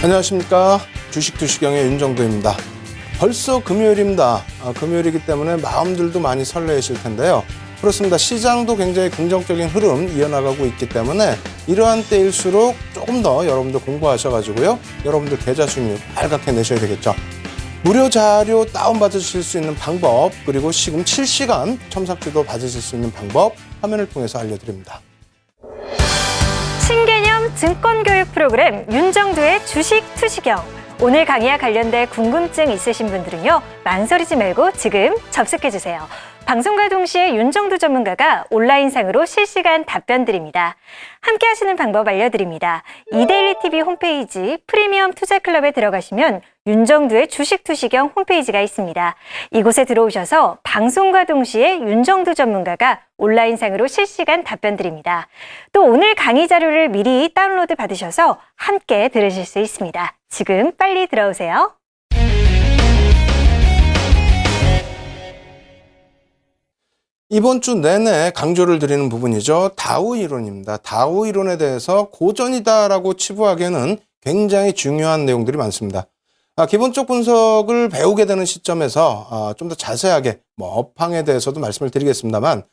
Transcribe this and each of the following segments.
안녕하십니까. 주식투시경의 윤정도입니다. 벌써 금요일입니다. 금요일이기 때문에 마음들도 많이 설레실 텐데요. 그렇습니다. 시장도 굉장히 긍정적인 흐름 이어나가고 있기 때문에 이러한 때일수록 조금 더 여러분들 공부하셔가지고요. 여러분들 계좌 수익률 빨갛게 내셔야 되겠죠. 무료 자료 다운받으실 수 있는 방법, 그리고 지금 실시간 첨삭주도 받으실 수 있는 방법 화면을 통해서 알려드립니다. 신개념 증권교육 프로그램 윤정도의 주식 투시경. 오늘 강의와 관련된 궁금증 있으신 분들은요, 망설이지 말고 지금 접속해주세요. 방송과 동시에 윤정도 전문가가 온라인상으로 실시간 답변 드립니다. 함께 하시는 방법 알려드립니다. 이데일리TV 홈페이지 프리미엄 투자클럽에 들어가시면 윤정도의 주식 투시경 홈페이지가 있습니다. 이곳에 들어오셔서 방송과 동시에 윤정도 전문가가 온라인상으로 실시간 답변 드립니다. 또 오늘 강의 자료를 미리 다운로드 받으셔서 함께 들으실 수 있습니다. 지금 빨리 들어오세요. 이번 주 내내 강조를 드리는 부분이죠. 다우 이론입니다. 다우 이론에 대해서 고전이다라고 치부하기에는 굉장히 중요한 내용들이 많습니다. 기본적 분석을 배우게 되는 시점에서 좀 더 자세하게 업황에 대해서도 말씀을 드리겠습니다만,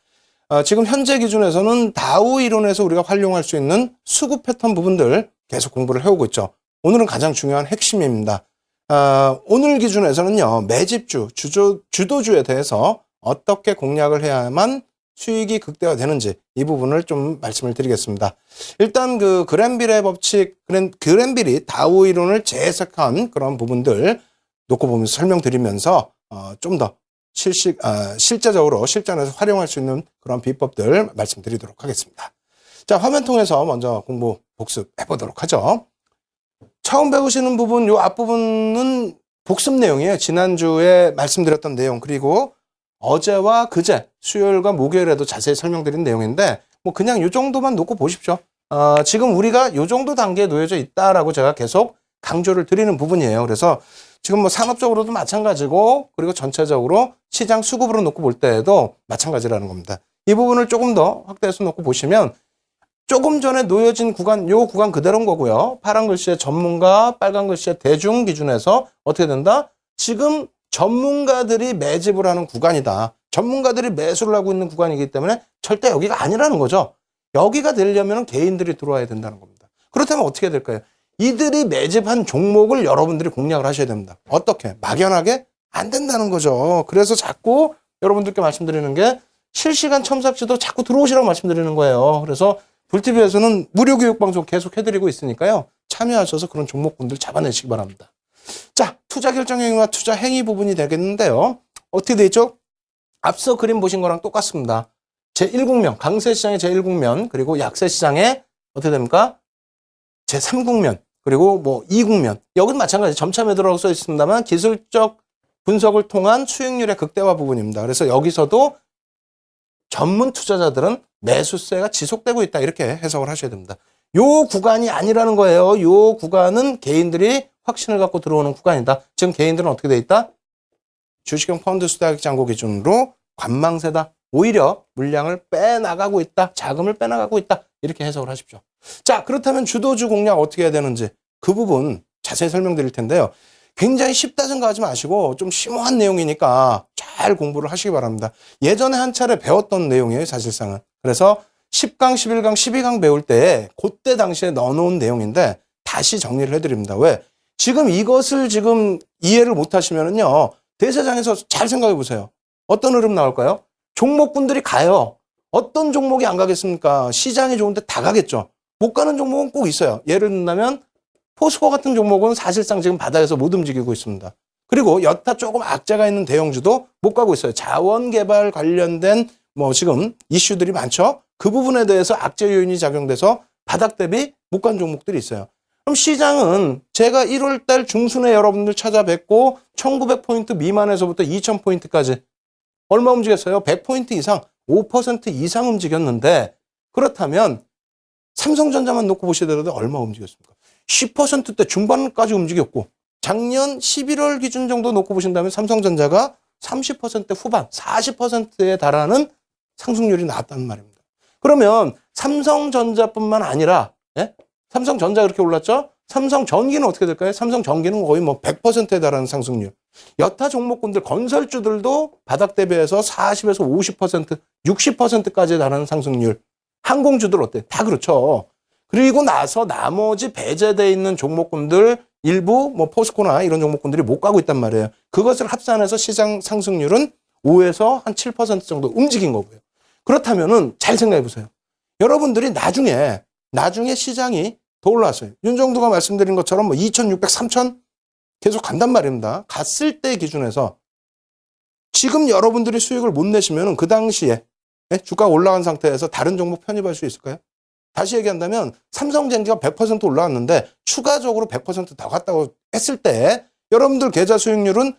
지금 현재 기준에서는 다우 이론에서 우리가 활용할 수 있는 수급 패턴 부분들 계속 공부를 해오고 있죠. 오늘은 가장 중요한 핵심입니다. 오늘 기준에서는요, 매집주, 주도주에 대해서 어떻게 공략을 해야만 수익이 극대화되는지 이 부분을 좀 말씀을 드리겠습니다. 일단 그 그랜빌의 법칙, 그랜빌이 다우 이론을 재해석한 그런 부분들 놓고 보면서 설명드리면서 좀 더 실제적으로 실전에서 활용할 수 있는 그런 비법들 말씀드리도록 하겠습니다. 자, 화면 통해서 먼저 공부 복습해 보도록 하죠. 처음 배우시는 부분, 요 앞부분은 복습 내용이에요. 지난주에 말씀드렸던 내용, 그리고 어제와 그제, 수요일과 목요일에도 자세히 설명드린 내용인데, 그냥 요 정도만 놓고 보십시오. 지금 우리가 요 정도 단계에 놓여져 있다라고 제가 계속 강조를 드리는 부분이에요. 그래서 지금 산업적으로도 마찬가지고, 그리고 전체적으로 시장 수급으로 놓고 볼 때에도 마찬가지라는 겁니다. 이 부분을 조금 더 확대해서 놓고 보시면, 조금 전에 놓여진 구간, 요 구간 그대로인 거고요. 파란 글씨의 전문가, 빨간 글씨의 대중 기준에서 어떻게 된다? 지금 전문가들이 매집을 하는 구간이다. 전문가들이 매수를 하고 있는 구간이기 때문에 절대 여기가 아니라는 거죠. 여기가 되려면 개인들이 들어와야 된다는 겁니다. 그렇다면 어떻게 될까요? 이들이 매집한 종목을 여러분들이 공략을 하셔야 됩니다. 어떻게? 막연하게? 안 된다는 거죠. 그래서 자꾸 여러분들께 말씀드리는 게 실시간 첨삭지도 자꾸 들어오시라고 말씀드리는 거예요. 그래서 불TV에서는 무료 교육 방송 계속 해드리고 있으니까요. 참여하셔서 그런 종목군들 잡아내시기 바랍니다. 자, 투자 결정 행위와 투자 행위 부분이 되겠는데요. 어떻게 돼 있죠? 앞서 그림 보신 거랑 똑같습니다. 제1국면, 강세시장의 제1국면, 그리고 약세시장의 어떻게 됩니까? 제3국면, 그리고 2국면. 여기는 마찬가지 점차 매도라고 써 있습니다만 기술적 분석을 통한 수익률의 극대화 부분입니다. 그래서 여기서도 전문 투자자들은 매수세가 지속되고 있다, 이렇게 해석을 하셔야 됩니다. 요 구간이 아니라는 거예요. 요 구간은 개인들이 확신을 갖고 들어오는 구간이다. 지금 개인들은 어떻게 돼 있다? 주식형 펀드 수다액 잔고 기준으로 관망세다. 오히려 물량을 빼나가고 있다. 자금을 빼나가고 있다. 이렇게 해석을 하십시오. 자, 그렇다면 주도주 공략 어떻게 해야 되는지 그 부분 자세히 설명드릴 텐데요. 굉장히 쉽다 생각하지 마시고 좀 심오한 내용이니까 잘 공부를 하시기 바랍니다. 예전에 한 차례 배웠던 내용이에요, 사실상은. 그래서 10강, 11강, 12강 배울 때 그때 당시에 넣어놓은 내용인데 다시 정리를 해드립니다. 왜? 지금 이것을 지금 이해를 못 하시면은요, 대세장에서 잘 생각해 보세요. 어떤 흐름 나올까요? 종목군들이 가요. 어떤 종목이 안 가겠습니까? 시장이 좋은데 다 가겠죠. 못 가는 종목은 꼭 있어요. 예를 들면 포스코 같은 종목은 사실상 지금 바닥에서 못 움직이고 있습니다. 그리고 여타 조금 악재가 있는 대형주도 못 가고 있어요. 자원 개발 관련된 지금 이슈들이 많죠. 그 부분에 대해서 악재 요인이 작용돼서 바닥 대비 못 간 종목들이 있어요. 그럼 시장은 제가 1월달 중순에 여러분들 찾아뵙고 1900포인트 미만에서부터 2000포인트까지 얼마 움직였어요? 100포인트 이상, 5% 이상 움직였는데, 그렇다면 삼성전자만 놓고 보시더라도 얼마 움직였습니까? 10%대 중반까지 움직였고, 작년 11월 기준 정도 놓고 보신다면 삼성전자가 30% 후반, 40%에 달하는 상승률이 나왔다는 말입니다. 그러면 삼성전자뿐만 아니라, 삼성전자 그렇게 올랐죠? 삼성전기는 어떻게 될까요? 삼성전기는 거의 뭐 100%에 달하는 상승률. 여타 종목군들, 건설주들도 바닥 대비해서 40에서 50%, 60%까지 달하는 상승률. 항공주들 어때? 다 그렇죠. 그리고 나서 나머지 배제되어 있는 종목군들 일부 뭐 포스코나 이런 종목군들이 못 가고 있단 말이에요. 그것을 합산해서 시장 상승률은 5에서 한 7% 정도 움직인 거고요. 그렇다면은 잘 생각해 보세요. 여러분들이 나중에 시장이 더 올라왔어요. 윤정도가 말씀드린 것처럼 뭐 2,600, 3,000 계속 간단 말입니다. 갔을 때 기준에서 지금 여러분들이 수익을 못 내시면은 그 당시에 주가가 올라간 상태에서 다른 종목 편입할 수 있을까요? 다시 얘기한다면 삼성전기가 100% 올라왔는데 추가적으로 100%더 갔다고 했을 때 여러분들 계좌 수익률은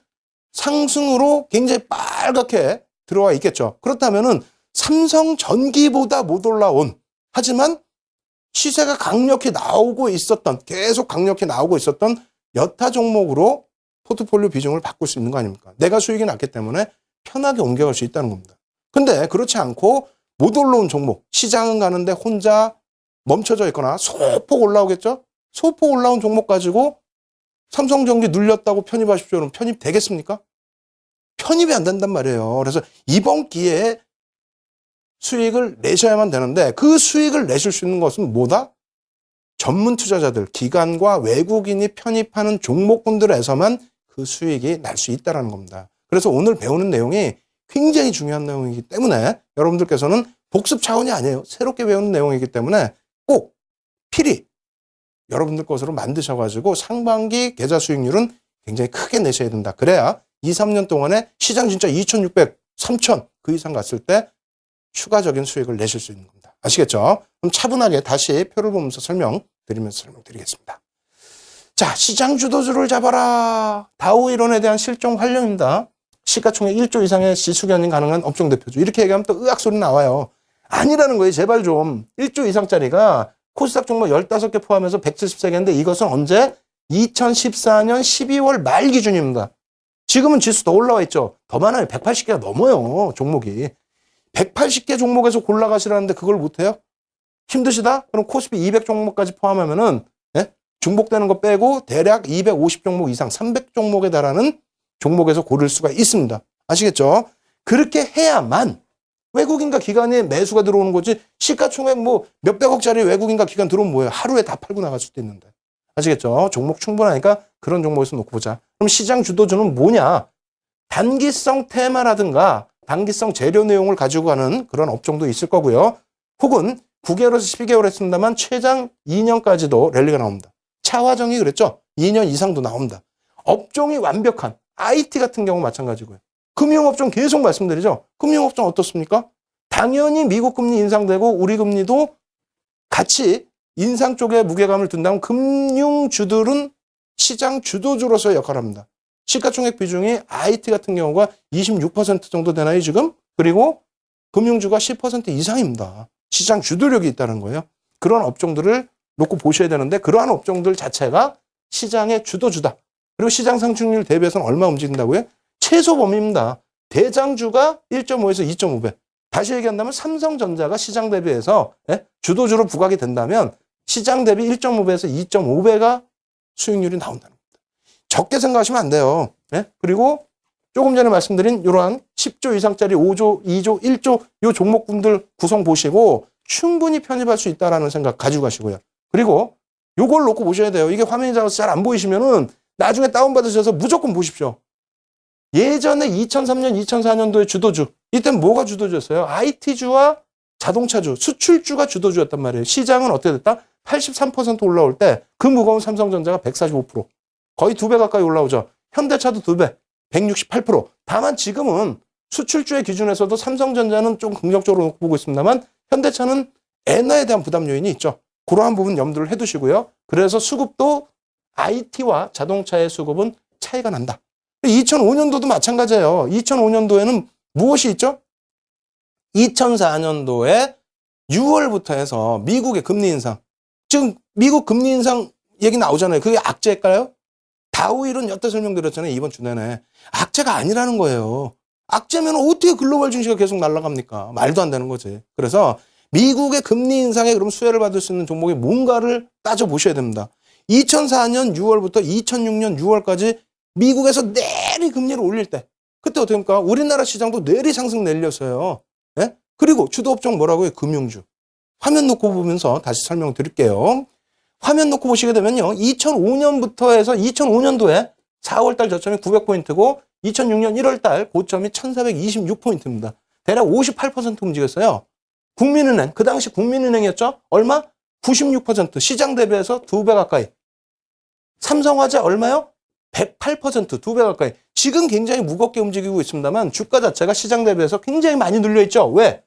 상승으로 굉장히 빨갛게 들어와 있겠죠. 그렇다면은 삼성전기보다 못 올라온 하지만 시세가 강력히 나오고 있었던 계속 강력히 나오고 있었던 여타 종목으로 포트폴리오 비중을 바꿀 수 있는 거 아닙니까? 내가 수익이 났기 때문에 편하게 옮겨갈 수 있다는 겁니다. 근데 그렇지 않고 못 올라온 종목, 시장은 가는데 혼자 멈춰져 있거나 소폭 올라오겠죠? 소폭 올라온 종목 가지고 삼성전기 눌렸다고 편입하십시오. 그럼 편입 되겠습니까? 편입이 안 된단 말이에요. 그래서 이번 기회에 수익을 내셔야만 되는데 그 수익을 내실 수 있는 것은 뭐다? 전문 투자자들, 기관과 외국인이 편입하는 종목군들에서만 그 수익이 날 수 있다는 겁니다. 그래서 오늘 배우는 내용이 굉장히 중요한 내용이기 때문에 여러분들께서는 복습 차원이 아니에요. 새롭게 배우는 내용이기 때문에 꼭 필히 여러분들 것으로 만드셔가지고 상반기 계좌 수익률은 굉장히 크게 내셔야 된다. 그래야 2, 3년 동안에 시장 진짜 2,600, 3,000 그 이상 갔을 때 추가적인 수익을 내실 수 있는 겁니다. 아시겠죠? 그럼 차분하게 다시 표를 보면서 설명드리겠습니다. 자, 시장 주도주를 잡아라. 다우 이론에 대한 실종 활용입니다. 시가총액 1조 이상의 지수 견인 가능한 업종 대표주. 이렇게 얘기하면 또 의학 소리 나와요. 아니라는 거예요. 제발 좀. 1조 이상짜리가 코스닥 종목 15개 포함해서 173개인데 이것은 언제? 2014년 12월 말 기준입니다. 지금은 지수 더 올라와 있죠. 더 많아요. 180개가 넘어요. 종목이. 180개 종목에서 골라가시라는데 그걸 못해요? 힘드시다? 그럼 코스피 200 종목까지 포함하면은 중복되는 거 빼고 대략 250 종목 이상 300 종목에 달하는 종목에서 고를 수가 있습니다. 아시겠죠? 그렇게 해야만 외국인과 기관에 매수가 들어오는 거지 시가총액 뭐 몇백억짜리 외국인과 기관 들어오면 뭐예요? 하루에 다 팔고 나갈 수도 있는데. 아시겠죠? 종목 충분하니까 그런 종목에서 놓고 보자. 그럼 시장 주도주는 뭐냐? 단기성 테마라든가 단기성 재료 내용을 가지고 가는 그런 업종도 있을 거고요. 혹은 9개월에서 12개월 했습니다만 최장 2년까지도 랠리가 나옵니다. 차화정이 그랬죠? 2년 이상도 나옵니다. 업종이 완벽한 IT 같은 경우 마찬가지고요. 금융업종 계속 말씀드리죠. 금융업종 어떻습니까? 당연히 미국 금리 인상되고 우리 금리도 같이 인상 쪽에 무게감을 둔다면 금융주들은 시장 주도주로서의 역할을 합니다. 시가총액 비중이 IT 같은 경우가 26% 정도 되나요, 지금? 그리고 금융주가 10% 이상입니다. 시장 주도력이 있다는 거예요. 그런 업종들을 놓고 보셔야 되는데 그러한 업종들 자체가 시장의 주도주다. 그리고 시장 상승률 대비해서는 얼마 움직인다고요? 최소 범위입니다. 대장주가 1.5에서 2.5배. 다시 얘기한다면 삼성전자가 시장 대비해서 주도주로 부각이 된다면 시장 대비 1.5배에서 2.5배가 수익률이 나온다는 겁니다. 적게 생각하시면 안 돼요. 그리고 조금 전에 말씀드린 이러한 10조 이상짜리 5조, 2조, 1조 이 종목군들 구성 보시고 충분히 편입할 수 있다는 생각 가지고 가시고요. 그리고 요걸 놓고 보셔야 돼요. 이게 화면이 작아서 잘 안 보이시면은 나중에 다운받으셔서 무조건 보십시오. 예전에 2003년, 2004년도에 주도주. 이때는 뭐가 주도주였어요? IT주와 자동차주, 수출주가 주도주였단 말이에요. 시장은 어떻게 됐다? 83% 올라올 때 그 무거운 삼성전자가 145%. 거의 2배 가까이 올라오죠. 현대차도 2배, 168%. 다만 지금은 수출주의 기준에서도 삼성전자는 좀 긍정적으로 보고 있습니다만 현대차는 엔화에 대한 부담 요인이 있죠. 그러한 부분 염두를 해두시고요. 그래서 수급도 IT와 자동차의 수급은 차이가 난다. 2005년도도 마찬가지예요. 2005년도에는 무엇이 있죠? 2004년도에 6월부터 해서 미국의 금리 인상. 지금 미국 금리 인상 얘기 나오잖아요. 그게 악재일까요? 다우일은 여태 설명드렸잖아요. 이번 주 내내. 악재가 아니라는 거예요. 악재면 어떻게 글로벌 증시가 계속 날아갑니까? 말도 안 되는 거지. 그래서 미국의 금리 인상에 그럼 수혜를 받을 수 있는 종목이 뭔가를 따져보셔야 됩니다. 2004년 6월부터 2006년 6월까지 미국에서 내리 금리를 올릴 때 그때 어떻게 합니까? 우리나라 시장도 내리 상승 내렸어요. 예? 그리고 주도 업종 뭐라고요? 금융주. 화면 놓고 보면서 다시 설명드릴게요. 화면 놓고 보시게 되면요. 2005년부터 해서 2005년도에 4월달 저점이 900포인트고 2006년 1월달 고점이 1426포인트입니다. 대략 58% 움직였어요. 국민은행, 그 당시 국민은행이었죠? 얼마? 96%. 시장 대비해서 2배 가까이. 삼성화재 얼마요? 108%, 2배 가까이. 지금 굉장히 무겁게 움직이고 있습니다만 주가 자체가 시장 대비해서 굉장히 많이 눌려있죠. 왜?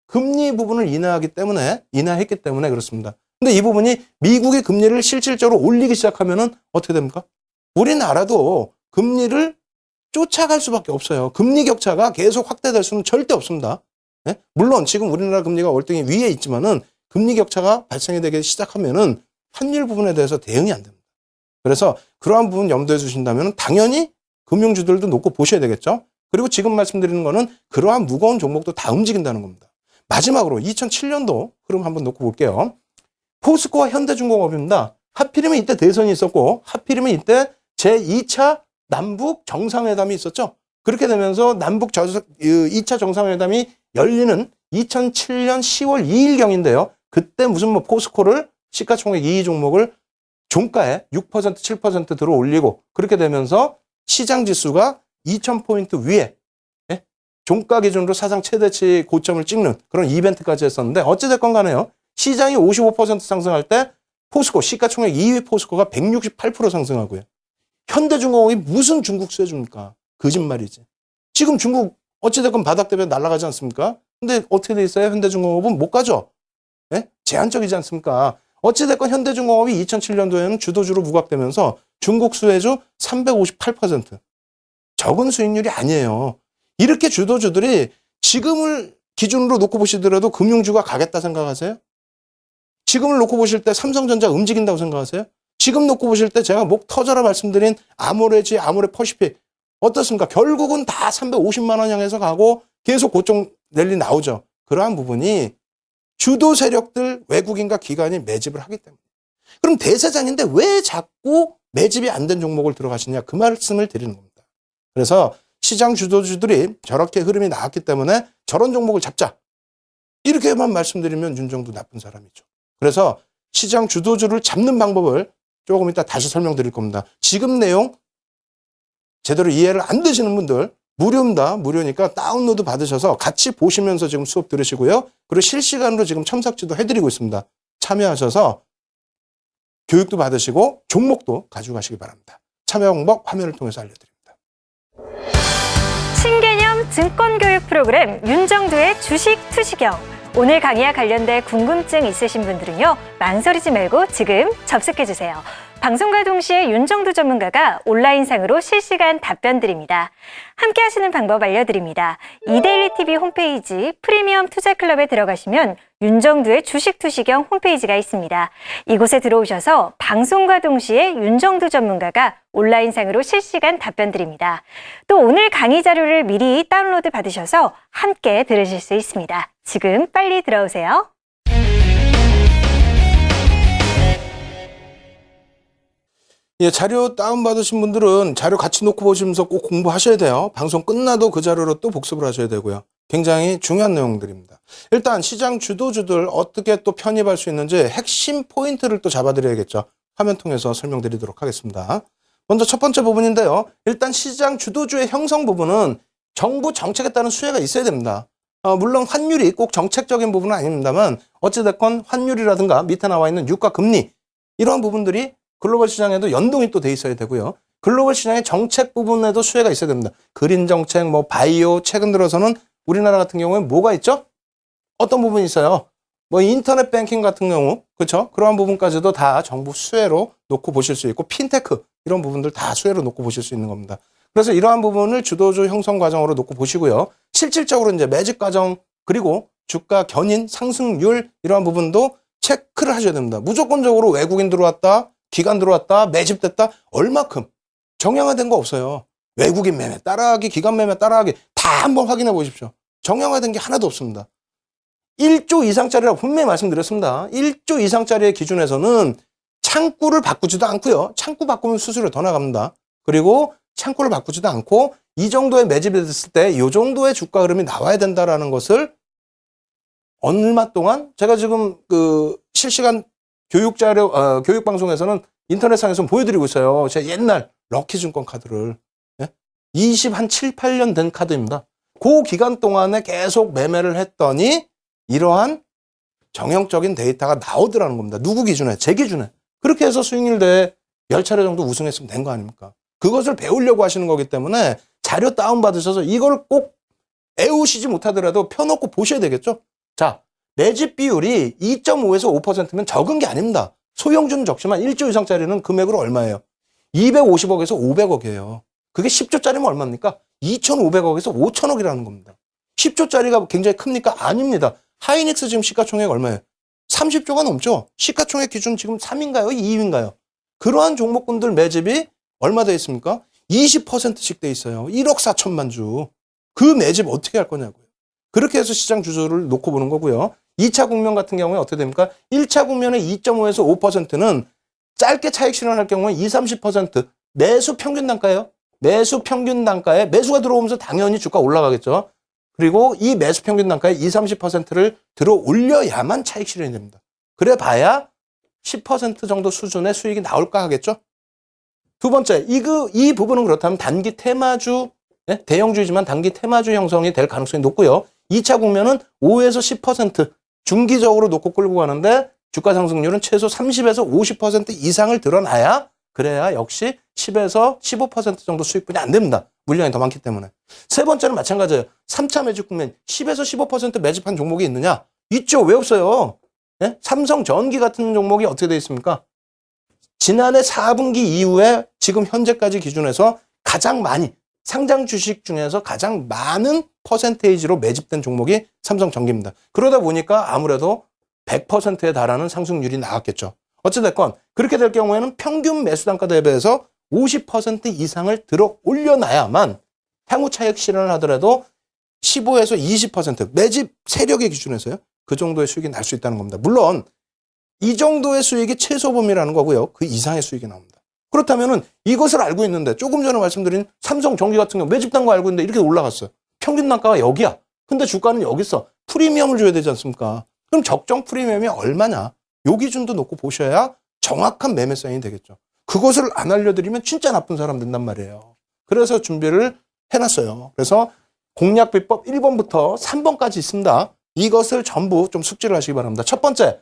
금리 부분을 인하했기 때문에 그렇습니다. 근데 이 부분이 미국의 금리를 실질적으로 올리기 시작하면은 어떻게 됩니까? 우리나라도 금리를 쫓아갈 수밖에 없어요. 금리 격차가 계속 확대될 수는 절대 없습니다. 예? 물론 지금 우리나라 금리가 월등히 위에 있지만은 금리 격차가 발생이 되기 시작하면은 환율 부분에 대해서 대응이 안 됩니다. 그래서 그러한 부분 염두에 두신다면 당연히 금융주들도 놓고 보셔야 되겠죠. 그리고 지금 말씀드리는 거는 그러한 무거운 종목도 다 움직인다는 겁니다. 마지막으로 2007년도 흐름 한번 놓고 볼게요. 포스코와 현대중공업입니다. 하필이면 이때 대선이 있었고 하필이면 이때 제2차 남북 정상회담이 있었죠. 그렇게 되면서 남북 2차 정상회담이 열리는 2007년 10월 2일경인데요. 그때 무슨 뭐 포스코를 시가총액 2위 종목을 종가에 6% 7% 들어 올리고 그렇게 되면서 시장 지수가 2000포인트 위에 종가 기준으로 사상 최대치 고점을 찍는 그런 이벤트까지 했었는데 어찌됐건 간에요. 시장이 55% 상승할 때 포스코 시가총액 2위 포스코가 168% 상승하고요. 현대중공업이 무슨 중국 수혜줍니까? 거짓말이지. 지금 중국 어찌됐건 바닥 때문에 날아가지 않습니까? 근데 어떻게 돼 있어요? 현대중공업은 못 가죠. 예? 제한적이지 않습니까? 어찌됐건 현대중공업이 2007년도에는 주도주로 부각되면서 중국 수혜주 358%. 적은 수익률이 아니에요. 이렇게 주도주들이 지금을 기준으로 놓고 보시더라도 금융주가 가겠다 생각하세요? 지금을 놓고 보실 때 삼성전자 움직인다고 생각하세요? 지금 놓고 보실 때 제가 목 터져라 말씀드린 아모레지, 아모레퍼시픽 어떻습니까? 결국은 다 350만 원 향해서 가고 계속 고점 랠리 나오죠. 그러한 부분이 주도 세력들 외국인과 기관이 매집을 하기 때문에. 그럼 대세장인데 왜 자꾸 매집이 안 된 종목을 들어가시냐 그 말씀을 드리는 겁니다. 그래서 시장 주도주들이 저렇게 흐름이 나왔기 때문에 저런 종목을 잡자. 이렇게만 말씀드리면 윤정도 나쁜 사람이죠. 그래서 시장 주도주를 잡는 방법을 조금 이따 다시 설명드릴 겁니다. 지금 내용 제대로 이해를 안 되시는 분들 무료입니다. 무료니까 다운로드 받으셔서 같이 보시면서 지금 수업 들으시고요. 그리고 실시간으로 지금 첨삭지도 해드리고 있습니다. 참여하셔서 교육도 받으시고 종목도 가져가시기 바랍니다. 참여 방법 화면을 통해서 알려드립니다. 신개념 증권교육 프로그램 윤정두의 주식 투시경. 오늘 강의와 관련된 궁금증 있으신 분들은요. 망설이지 말고 지금 접속해주세요. 방송과 동시에 윤정두 전문가가 온라인상으로 실시간 답변 드립니다. 함께 하시는 방법 알려드립니다. 이데일리TV 홈페이지 프리미엄 투자클럽에 들어가시면 윤정두의 주식 투시경 홈페이지가 있습니다. 이곳에 들어오셔서 방송과 동시에 윤정두 전문가가 온라인상으로 실시간 답변 드립니다. 또 오늘 강의 자료를 미리 다운로드 받으셔서 함께 들으실 수 있습니다. 지금 빨리 들어오세요. 예, 자료 다운받으신 분들은 자료 같이 놓고 보시면서 꼭 공부하셔야 돼요. 방송 끝나도 그 자료로 또 복습을 하셔야 되고요. 굉장히 중요한 내용들입니다. 일단 시장 주도주들 어떻게 또 편입할 수 있는지 핵심 포인트를 또 잡아드려야겠죠. 화면 통해서 설명드리도록 하겠습니다. 먼저 첫 번째 부분인데요. 일단 시장 주도주의 형성 부분은 정부 정책에 따른 수혜가 있어야 됩니다. 물론 환율이 꼭 정책적인 부분은 아닙니다만 어찌됐건 환율이라든가 밑에 나와 있는 유가 금리 이러한 부분들이 글로벌 시장에도 연동이 또 돼 있어야 되고요. 글로벌 시장의 정책 부분에도 수혜가 있어야 됩니다. 그린 정책, 뭐 바이오, 최근 들어서는 우리나라 같은 경우에 뭐가 있죠? 어떤 부분이 있어요? 뭐 인터넷 뱅킹 같은 경우, 그렇죠? 그러한 부분까지도 다 정부 수혜로 놓고 보실 수 있고 핀테크 이런 부분들 다 수혜로 놓고 보실 수 있는 겁니다. 그래서 이러한 부분을 주도주 형성 과정으로 놓고 보시고요. 실질적으로 이제 매집 과정 그리고 주가 견인, 상승률 이러한 부분도 체크를 하셔야 됩니다. 무조건적으로 외국인 들어왔다. 기관 들어왔다, 매집됐다, 얼마큼 정량화된 거 없어요. 외국인 매매 따라하기, 기관 매매 따라하기 다 한번 확인해 보십시오. 정량화된 게 하나도 없습니다. 1조 이상짜리라고 분명히 말씀드렸습니다. 1조 이상짜리의 기준에서는 창구를 바꾸지도 않고요. 창구 바꾸면 수수료 더 나갑니다. 그리고 창구를 바꾸지도 않고 이 정도의 매집이 됐을 때 이 정도의 주가 흐름이 나와야 된다라는 것을 얼마 동안 제가 지금 그 실시간 교육 자료, 교육 방송에서는 인터넷상에서 보여드리고 있어요. 제 옛날 럭키증권 카드를. 예? 7, 8년 된 카드입니다. 그 기간 동안에 계속 매매를 했더니 이러한 정형적인 데이터가 나오더라는 겁니다. 누구 기준에? 제 기준에. 그렇게 해서 수익률 대회 10차례 정도 우승했으면 된 거 아닙니까? 그것을 배우려고 하시는 거기 때문에 자료 다운받으셔서 이걸 꼭 애우시지 못하더라도 펴놓고 보셔야 되겠죠? 자, 매집 비율이 2.5에서 5%면 적은 게 아닙니다. 소형주는 적지만 1조 이상짜리는 금액으로 얼마예요? 250억에서 500억이에요. 그게 10조짜리면 얼마입니까? 2,500억에서 5,000억이라는 겁니다. 10조짜리가 굉장히 큽니까? 아닙니다. 하이닉스 지금 시가총액 얼마예요? 30조가 넘죠? 시가총액 기준 지금 3위인가요? 2위인가요? 그러한 종목군들 매집이 얼마 돼 있습니까? 20%씩 돼 있어요. 1억 4천만 주. 그 매집 어떻게 할 거냐고요. 그렇게 해서 시장 주소를 놓고 보는 거고요. 2차 국면 같은 경우에 어떻게 됩니까? 1차 국면의 2.5에서 5%는 짧게 차익 실현할 경우에 20, 30% 매수 평균 단가예요. 매수 평균 단가에 매수가 들어오면서 당연히 주가 올라가겠죠. 그리고 이 매수 평균 단가에 20, 30%를 들어 올려야만 차익 실현이 됩니다. 그래 봐야 10% 정도 수준의 수익이 나올까 하겠죠. 두 번째, 이 부분은 그렇다면 단기 테마주, 네? 대형주이지만 단기 테마주 형성이 될 가능성이 높고요. 2차 국면은 5에서 10% 중기적으로 놓고 끌고 가는데 주가 상승률은 최소 30에서 50% 이상을 드러나야 그래야 역시 10에서 15% 정도 수익분이 안 됩니다. 물량이 더 많기 때문에. 세 번째는 마찬가지예요. 3차 매집 국면 10에서 15% 매집한 종목이 있느냐? 있죠. 왜 없어요? 네? 삼성전기 같은 종목이 어떻게 되어 있습니까? 지난해 4분기 이후에 지금 현재까지 기준해서 가장 많이 상장 주식 중에서 가장 많은 퍼센테이지로 매집된 종목이 삼성전기입니다. 그러다 보니까 아무래도 100%에 달하는 상승률이 나왔겠죠. 어찌됐건 그렇게 될 경우에는 평균 매수 단가 대비해서 50% 이상을 들어 올려놔야만 향후 차익 실현을 하더라도 15에서 20% 매집 세력의 기준에서요. 그 정도의 수익이 날 수 있다는 겁니다. 물론 이 정도의 수익이 최소 범위라는 거고요. 그 이상의 수익이 나옵니다. 그렇다면은 이것을 알고 있는데 조금 전에 말씀드린 삼성전기 같은 경우 매집 단가 알고 있는데 이렇게 올라갔어요. 평균 단가가 여기야. 근데 주가는 여기 있어. 프리미엄을 줘야 되지 않습니까? 그럼 적정 프리미엄이 얼마냐? 요 기준도 놓고 보셔야 정확한 매매 사인이 되겠죠. 그것을 안 알려드리면 진짜 나쁜 사람 된단 말이에요. 그래서 준비를 해놨어요. 그래서 공략 비법 1번부터 3번까지 있습니다. 이것을 전부 좀 숙지를 하시기 바랍니다. 첫 번째,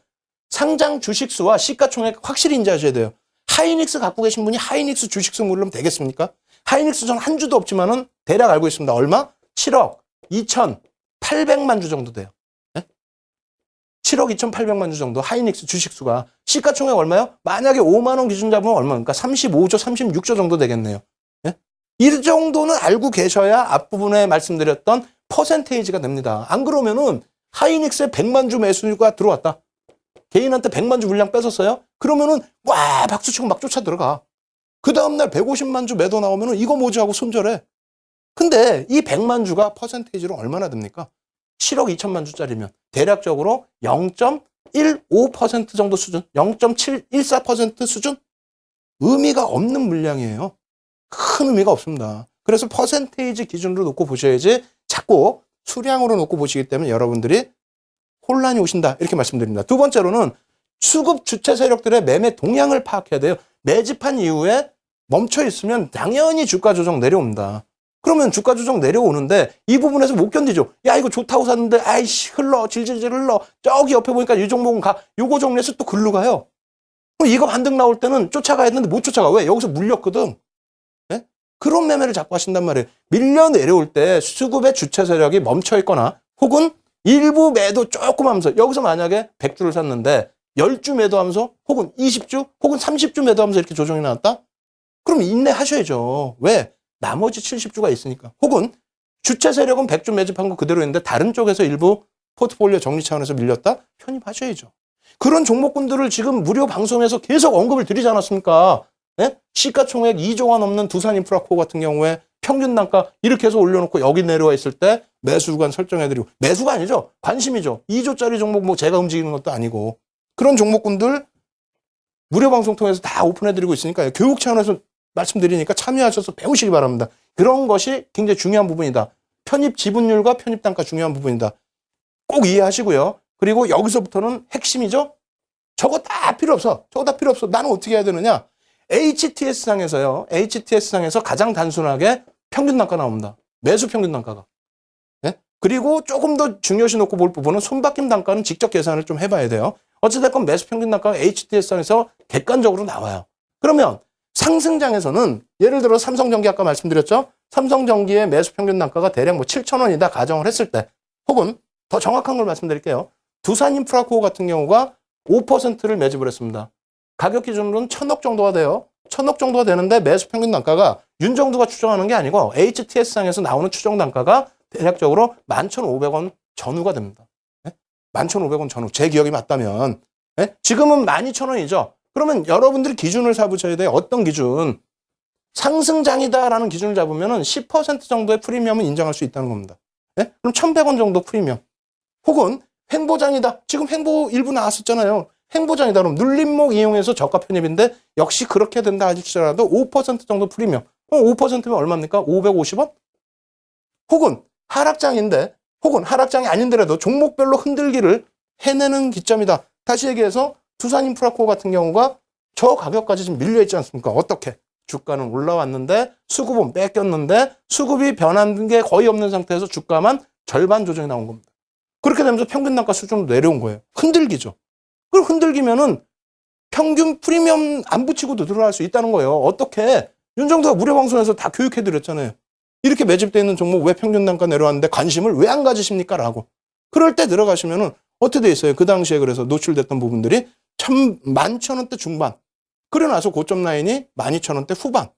상장 주식수와 시가총액 확실히 인지하셔야 돼요. 하이닉스 갖고 계신 분이 하이닉스 주식수 모르면 되겠습니까? 하이닉스 전 한 주도 없지만은 대략 알고 있습니다. 얼마? 7억 2,800만 주 정도 돼요. 네? 7억 2,800만 주 정도 하이닉스 주식수가 시가총액 얼마요? 만약에 5만 원 기준 잡으면 얼마입니까? 35조, 36조 정도 되겠네요. 네? 이 정도는 알고 계셔야 앞부분에 말씀드렸던 퍼센테이지가 됩니다. 안 그러면은 하이닉스에 100만 주 매수가 들어왔다. 개인한테 100만 주 물량 뺏었어요? 그러면은 와 박수치고 막 쫓아 들어가. 그 다음날 150만 주 매도 나오면은 이거 뭐지 하고 손절해. 근데 이 100만 주가 퍼센테이지로 얼마나 됩니까? 7억 2천만 주짜리면 대략적으로 0.15% 정도 수준, 0.714% 수준? 의미가 없는 물량이에요. 큰 의미가 없습니다. 그래서 퍼센테이지 기준으로 놓고 보셔야지 자꾸 수량으로 놓고 보시기 때문에 여러분들이 혼란이 오신다 이렇게 말씀드립니다. 두 번째로는 수급 주체 세력들의 매매 동향을 파악해야 돼요. 매집한 이후에 멈춰 있으면 당연히 주가 조정 내려옵니다. 그러면 주가 조정 내려오는데 이 부분에서 못 견디죠. 야 이거 좋다고 샀는데 아이씨 흘러 질질질 흘러 저기 옆에 보니까 이 종목은 가 요거 정리해서 또 글로 가요. 그럼 이거 반등 나올 때는 쫓아가야 했는데 못 쫓아가. 왜? 여기서 물렸거든. 네? 그런 매매를 자꾸 하신단 말이에요. 밀려 내려올 때 수급의 주체 세력이 멈춰 있거나 혹은 일부 매도 조금 하면서 여기서 만약에 100주를 샀는데 10주 매도하면서 혹은 20주 혹은 30주 매도하면서 이렇게 조정이 나왔다? 그럼 인내하셔야죠. 왜? 나머지 70주가 있으니까. 혹은 주체 세력은 100주 매집한 거 그대로 있는데 다른 쪽에서 일부 포트폴리오 정리 차원에서 밀렸다? 편입하셔야죠. 그런 종목군들을 지금 무료 방송에서 계속 언급을 드리지 않았습니까? 네? 시가총액 2조 원 넘는 두산인프라코 같은 경우에 평균 단가 이렇게 해서 올려놓고 여기 내려와 있을 때 매수 구간 설정해드리고 매수가 아니죠. 관심이죠. 2조짜리 종목 뭐 제가 움직이는 것도 아니고 그런 종목군들 무료 방송 통해서 다 오픈해드리고 있으니까요. 교육 차원에서 말씀드리니까 참여하셔서 배우시기 바랍니다. 그런 것이 굉장히 중요한 부분이다. 편입 지분율과 편입 단가 중요한 부분이다. 꼭 이해하시고요. 그리고 여기서부터는 핵심이죠. 저거 다 필요 없어. 저거 다 필요 없어. 나는 어떻게 해야 되느냐? HTS상에서요. HTS상에서 가장 단순하게 평균 단가 나옵니다. 매수 평균 단가가. 네? 그리고 조금 더 중요시 놓고 볼 부분은 손바뀜 단가는 직접 계산을 좀 해봐야 돼요. 어찌됐건 매수 평균 단가가 HTS상에서 객관적으로 나와요. 그러면 상승장에서는 예를 들어 삼성전기 아까 말씀드렸죠? 삼성전기의 매수 평균 단가가 대략 뭐 7,000원이다 가정을 했을 때, 혹은 더 정확한 걸 말씀드릴게요. 두산인프라코어 같은 경우가 5%를 매집을 했습니다. 가격 기준으로는 1,000억 정도가 돼요. 1,000억 정도가 되는데 매수 평균 단가가 윤정두가 추정하는 게 아니고 HTS상에서 나오는 추정 단가가 대략적으로 11,500원 전후가 됩니다. 11,500원 전후. 제 기억이 맞다면. 지금은 12,000원이죠. 그러면 여러분들이 기준을 잡으셔야 돼요. 어떤 기준? 상승장이다라는 기준을 잡으면 10% 정도의 프리미엄은 인정할 수 있다는 겁니다. 그럼 1,100원 정도 프리미엄. 혹은 횡보장이다. 지금 횡보 일부 나왔었잖아요. 횡보장이다. 그럼 눌림목 이용해서 저가 편입인데 역시 그렇게 된다 하시더라도 5% 정도 프리미엄. 그럼 5%면 얼마입니까? 550원? 혹은 하락장인데, 혹은 하락장이 아닌데라도 종목별로 흔들기를 해내는 기점이다. 다시 얘기해서 두산인프라코어 같은 경우가 저 가격까지 지금 밀려있지 않습니까? 어떻게? 주가는 올라왔는데 수급은 뺏겼는데 수급이 변한 게 거의 없는 상태에서 주가만 절반 조정이 나온 겁니다. 그렇게 되면서 평균 단가 수준으로 내려온 거예요. 흔들기죠. 그럼 흔들기면은 평균 프리미엄 안 붙이고도 들어갈 수 있다는 거예요. 어떻게? 윤정두가 무료 방송에서 다 교육해드렸잖아요. 이렇게 매집되어 있는 종목 왜 평균 단가 내려왔는데 관심을 왜 안 가지십니까? 라고. 그럴 때 들어가시면은 어떻게 돼 있어요? 그 당시에 그래서 노출됐던 부분들이 11,000원대 중반. 그래 나서 고점 라인이 12,000원대 후반.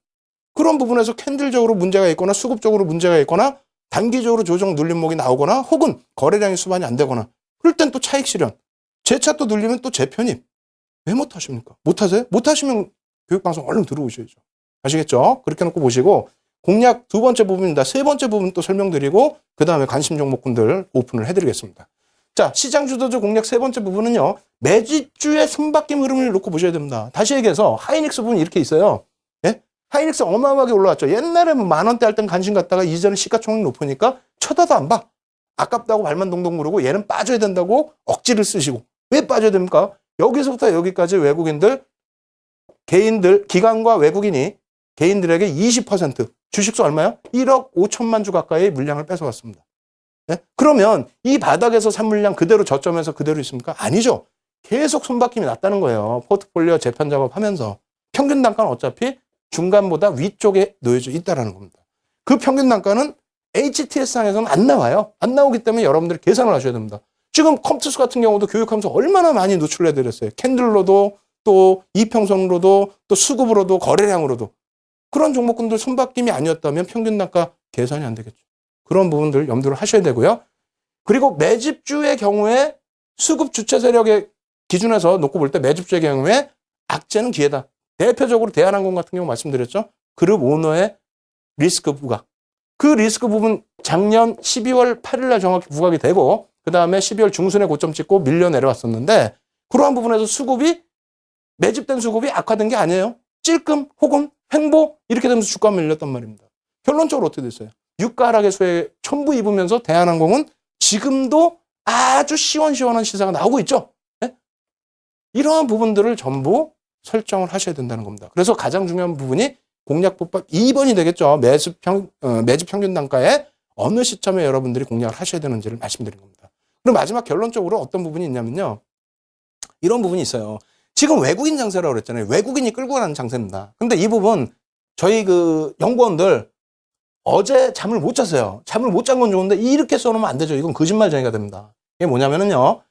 그런 부분에서 캔들적으로 문제가 있거나 수급적으로 문제가 있거나 단기적으로 조정 눌림목이 나오거나 혹은 거래량이 수반이 안 되거나 그럴 땐 또 차익 실현. 제 차 또 눌리면 또 재편입. 왜 못하십니까? 못하세요? 못하시면 교육방송 얼른 들어오셔야죠. 아시겠죠? 그렇게 놓고 보시고 공략 두 번째 부분입니다. 세 번째 부분 또 설명드리고 그 다음에 관심 종목군들 오픈을 해드리겠습니다. 자, 시장 주도주 공략 세 번째 부분은요. 매집주의 손바뀜 흐름을 놓고 보셔야 됩니다. 다시 얘기해서 하이닉스 부분 이렇게 있어요. 예? 하이닉스 어마어마하게 올라왔죠. 옛날에 10,000원대 할 땐 관심 갖다가 이제는 시가총액 높으니까 쳐다도 안 봐. 아깝다고 발만 동동 구르고 얘는 빠져야 된다고 억지를 쓰시고. 왜 빠져야 됩니까? 여기서부터 여기까지 외국인들, 개인들, 기관과 외국인이 개인들에게 20% 주식수 얼마요? 1억 5천만 주 가까이 물량을 뺏어갔습니다. 네? 그러면 이 바닥에서 산 물량 그대로 저점에서 그대로 있습니까? 아니죠. 계속 손바뀜이 났다는 거예요. 포트폴리오 재편 작업하면서. 평균 단가는 어차피 중간보다 위쪽에 놓여져 있다는 겁니다. 그 평균 단가는 HTS상에서는 안 나와요. 안 나오기 때문에 여러분들이 계산을 하셔야 됩니다. 지금 컴투스 같은 경우도 교육하면서 얼마나 많이 노출해드렸어요. 캔들로도 또 이평선으로도 또 수급으로도 거래량으로도. 그런 종목군들 손바뀜이 아니었다면 평균 단가 계산이 안 되겠죠. 그런 부분들 염두를 하셔야 되고요. 그리고 매집주의 경우에 수급 주체 세력의 기준에서 놓고 볼 때 매집주의 경우에 악재는 기회다. 대표적으로 대한항공 같은 경우 말씀드렸죠. 그룹 오너의 리스크 부각. 그 리스크 부분 작년 12월 8일 날 정확히 부각이 되고 그 다음에 12월 중순에 고점 찍고 밀려 내려왔었는데 그러한 부분에서 수급이 매집된 수급이 악화된 게 아니에요. 찔끔 혹은 횡보 이렇게 되면서 주가가 밀렸단 말입니다. 결론적으로 어떻게 됐어요? 유가 하락의 수에 첨부 입으면서 대한항공은 지금도 아주 시원시원한 시세가 나오고 있죠. 네? 이러한 부분들을 전부 설정을 하셔야 된다는 겁니다. 그래서 가장 중요한 부분이 공략법법 2번이 되겠죠. 매집 평균 단가에 어느 시점에 여러분들이 공략을 하셔야 되는지를 말씀드린 겁니다. 그리고 마지막 결론적으로 어떤 부분이 있냐면요. 이런 부분이 있어요. 지금 외국인 장세라고 그랬잖아요. 외국인이 끌고 가는 장세입니다. 근데 이 부분 저희 그 연구원들 어제 잠을 못 잤어요. 잠을 못 잔 건 좋은데 이렇게 써놓으면 안 되죠. 이건 거짓말 전이가 됩니다. 이게 뭐냐면요.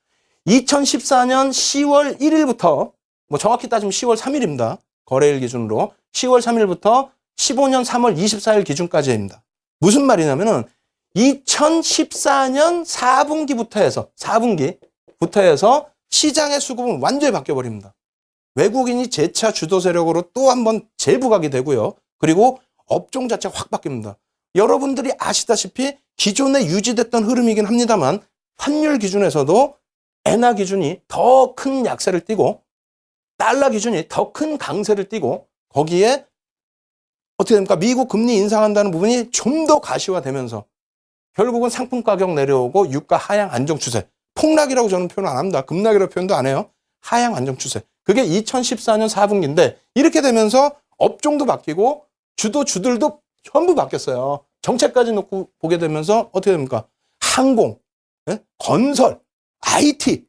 2014년 10월 1일부터 뭐 정확히 따지면 10월 3일입니다. 거래일 기준으로 10월 3일부터 15년 3월 24일 기준까지입니다. 무슨 말이냐면은 2014년 4분기부터 해서 시장의 수급은 완전히 바뀌어버립니다. 외국인이 재차 주도 세력으로 또 한 번 재부각이 되고요. 그리고 업종 자체가 확 바뀝니다. 여러분들이 아시다시피 기존에 유지됐던 흐름이긴 합니다만 환율 기준에서도 엔화 기준이 더 큰 약세를 띠고 달러 기준이 더 큰 강세를 띠고 거기에 어떻게 됩니까? 미국 금리 인상한다는 부분이 좀 더 가시화되면서 결국은 상품 가격 내려오고 유가 하향 안정 추세. 폭락이라고 저는 표현 안 합니다. 급락이라고 표현도 안 해요. 하향 안정 추세. 그게 2014년 4분기인데 이렇게 되면서 업종도 바뀌고 주들도 전부 바뀌었어요. 정책까지 놓고 보게 되면서 어떻게 됩니까? 항공, 예? 건설, IT.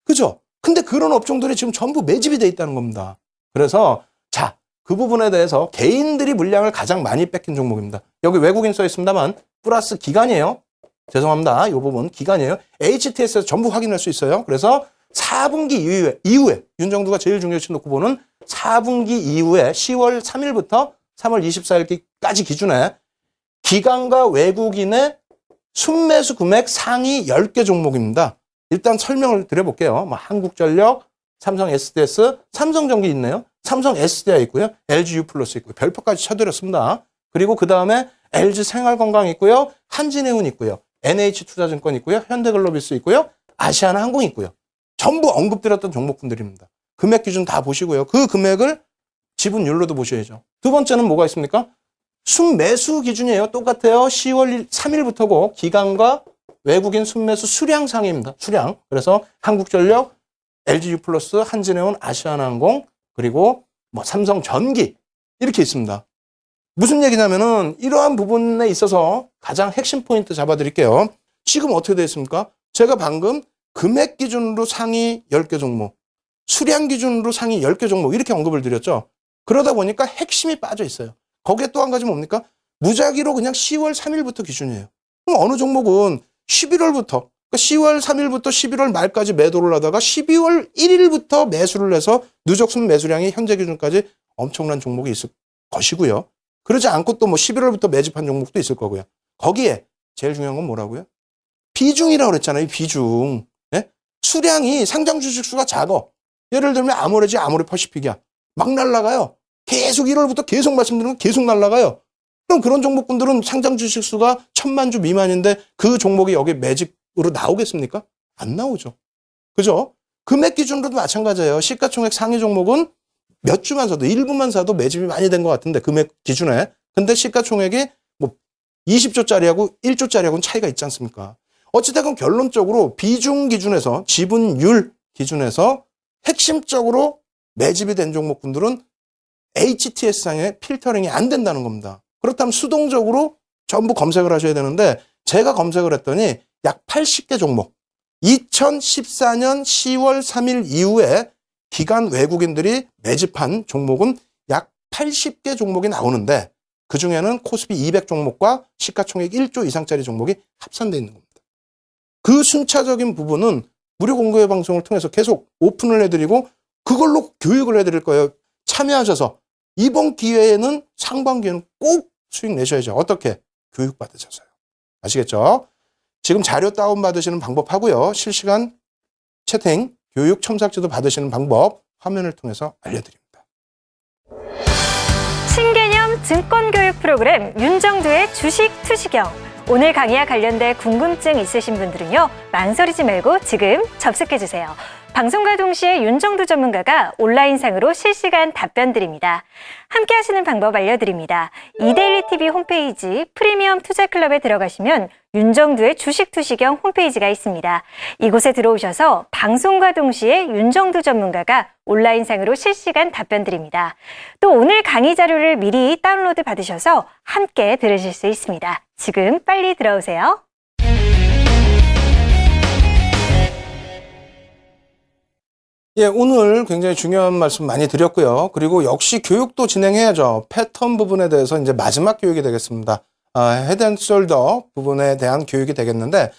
그죠? 근데 그런 업종들이 지금 전부 매집이 돼 있다는 겁니다. 그래서 자, 그 부분에 대해서 개인들이 물량을 가장 많이 뺏긴 종목입니다. 여기 외국인 써 있습니다만 플러스 기간이에요. 죄송합니다. 이 부분 기간이에요. HTS에서 전부 확인할 수 있어요. 그래서 4분기 이후에 윤정두가 제일 중요시 놓고 보는 4분기 이후에 10월 3일부터 3월 24일까지 기준에 기관과 외국인의 순매수 금액 상위 10개 종목입니다. 일단 설명을 드려볼게요. 뭐 한국전력, 삼성 SDS, 삼성전기 있네요. 삼성 SDI 있고요. LG U 플러스 있고요. 별표까지 쳐드렸습니다. 그리고 그 다음에 LG 생활건강 있고요. 한진해운 있고요. NH투자증권 있고요. 현대글로비스 있고요. 아시아나항공 있고요. 전부 언급드렸던 종목군들입니다. 금액 기준 다 보시고요. 그 금액을 지분율로도 보셔야죠. 두 번째는 뭐가 있습니까? 순매수 기준이에요. 똑같아요. 10월 3일부터고 기관과 외국인 순매수 수량 상위입니다. 수량. 그래서 한국전력, LG U 플러스, 한진해운, 아시아나항공 그리고 뭐 삼성전기 이렇게 있습니다. 무슨 얘기냐면은 이러한 부분에 있어서 가장 핵심 포인트 잡아드릴게요. 지금 어떻게 되어 있습니까? 제가 방금 금액 기준으로 상위 10개 종목, 수량 기준으로 상위 10개 종목 이렇게 언급을 드렸죠. 그러다 보니까 핵심이 빠져 있어요. 거기에 또 한 가지 뭡니까? 무작위로 그냥 10월 3일부터 기준이에요. 그럼 어느 종목은 11월부터, 그러니까 10월 3일부터 11월 말까지 매도를 하다가 12월 1일부터 매수를 해서 누적 순매수량이 현재 기준까지 엄청난 종목이 있을 것이고요. 그러지 않고 또 뭐 11월부터 매집한 종목도 있을 거고요. 거기에 제일 중요한 건 뭐라고요? 비중이라고 그랬잖아요. 비중. 예? 수량이 상장 주식 수가 작아. 예를 들면 아모레지 아모레퍼시픽이야. 막 날라가요. 계속 1월부터 계속 말씀드리면 계속 날라가요. 그럼 그런 종목군들은 상장 주식 수가 1000만 주 미만인데 그 종목이 여기 매집으로 나오겠습니까? 안 나오죠. 그죠? 금액 기준으로도 마찬가지예요. 시가총액 상위 종목은 몇 주만 사도, 일부만 사도 매집이 많이 된 것 같은데, 금액 기준에. 근데 시가총액이 뭐 20조짜리하고 1조짜리하고는 차이가 있지 않습니까? 어찌됐건 결론적으로 비중 기준에서, 지분율 기준에서 핵심적으로 매집이 된 종목군들은 HTS상에 필터링이 안 된다는 겁니다. 그렇다면 수동적으로 전부 검색을 하셔야 되는데, 제가 검색을 했더니 약 80개 종목, 2014년 10월 3일 이후에 기관 외국인들이 매집한 종목은 약 80개 종목이 나오는데 그중에는 코스피 200 종목과 시가총액 1조 이상짜리 종목이 합산되어 있는 겁니다. 그 순차적인 부분은 무료 공개 방송을 통해서 계속 오픈을 해드리고 그걸로 교육을 해드릴 거예요. 참여하셔서 이번 기회에는 상반기에는 꼭 수익 내셔야죠. 어떻게? 교육받으셔서요. 아시겠죠? 지금 자료 다운받으시는 방법 하고요. 실시간 채팅, 교육 첨삭지도 받으시는 방법 화면을 통해서 알려드립니다. 신개념 증권교육 프로그램 윤정두의 주식 투시경. 오늘 강의와 관련된 궁금증 있으신 분들은요. 망설이지 말고 지금 접속해주세요. 방송과 동시에 윤정두 전문가가 온라인상으로 실시간 답변 드립니다. 함께 하시는 방법 알려드립니다. 이데일리TV 홈페이지 프리미엄 투자클럽에 들어가시면 윤정두의 주식 투시경 홈페이지가 있습니다. 이곳에 들어오셔서 방송과 동시에 윤정두 전문가가 온라인상으로 실시간 답변 드립니다. 또 오늘 강의 자료를 미리 다운로드 받으셔서 함께 들으실 수 있습니다. 지금 빨리 들어오세요. 예, 오늘 굉장히 중요한 말씀 많이 드렸고요. 그리고 역시 교육도 진행해야죠. 패턴 부분에 대해서 이제 마지막 교육이 되겠습니다. 헤드앤숄더 부분에 대한 교육이 되겠는데,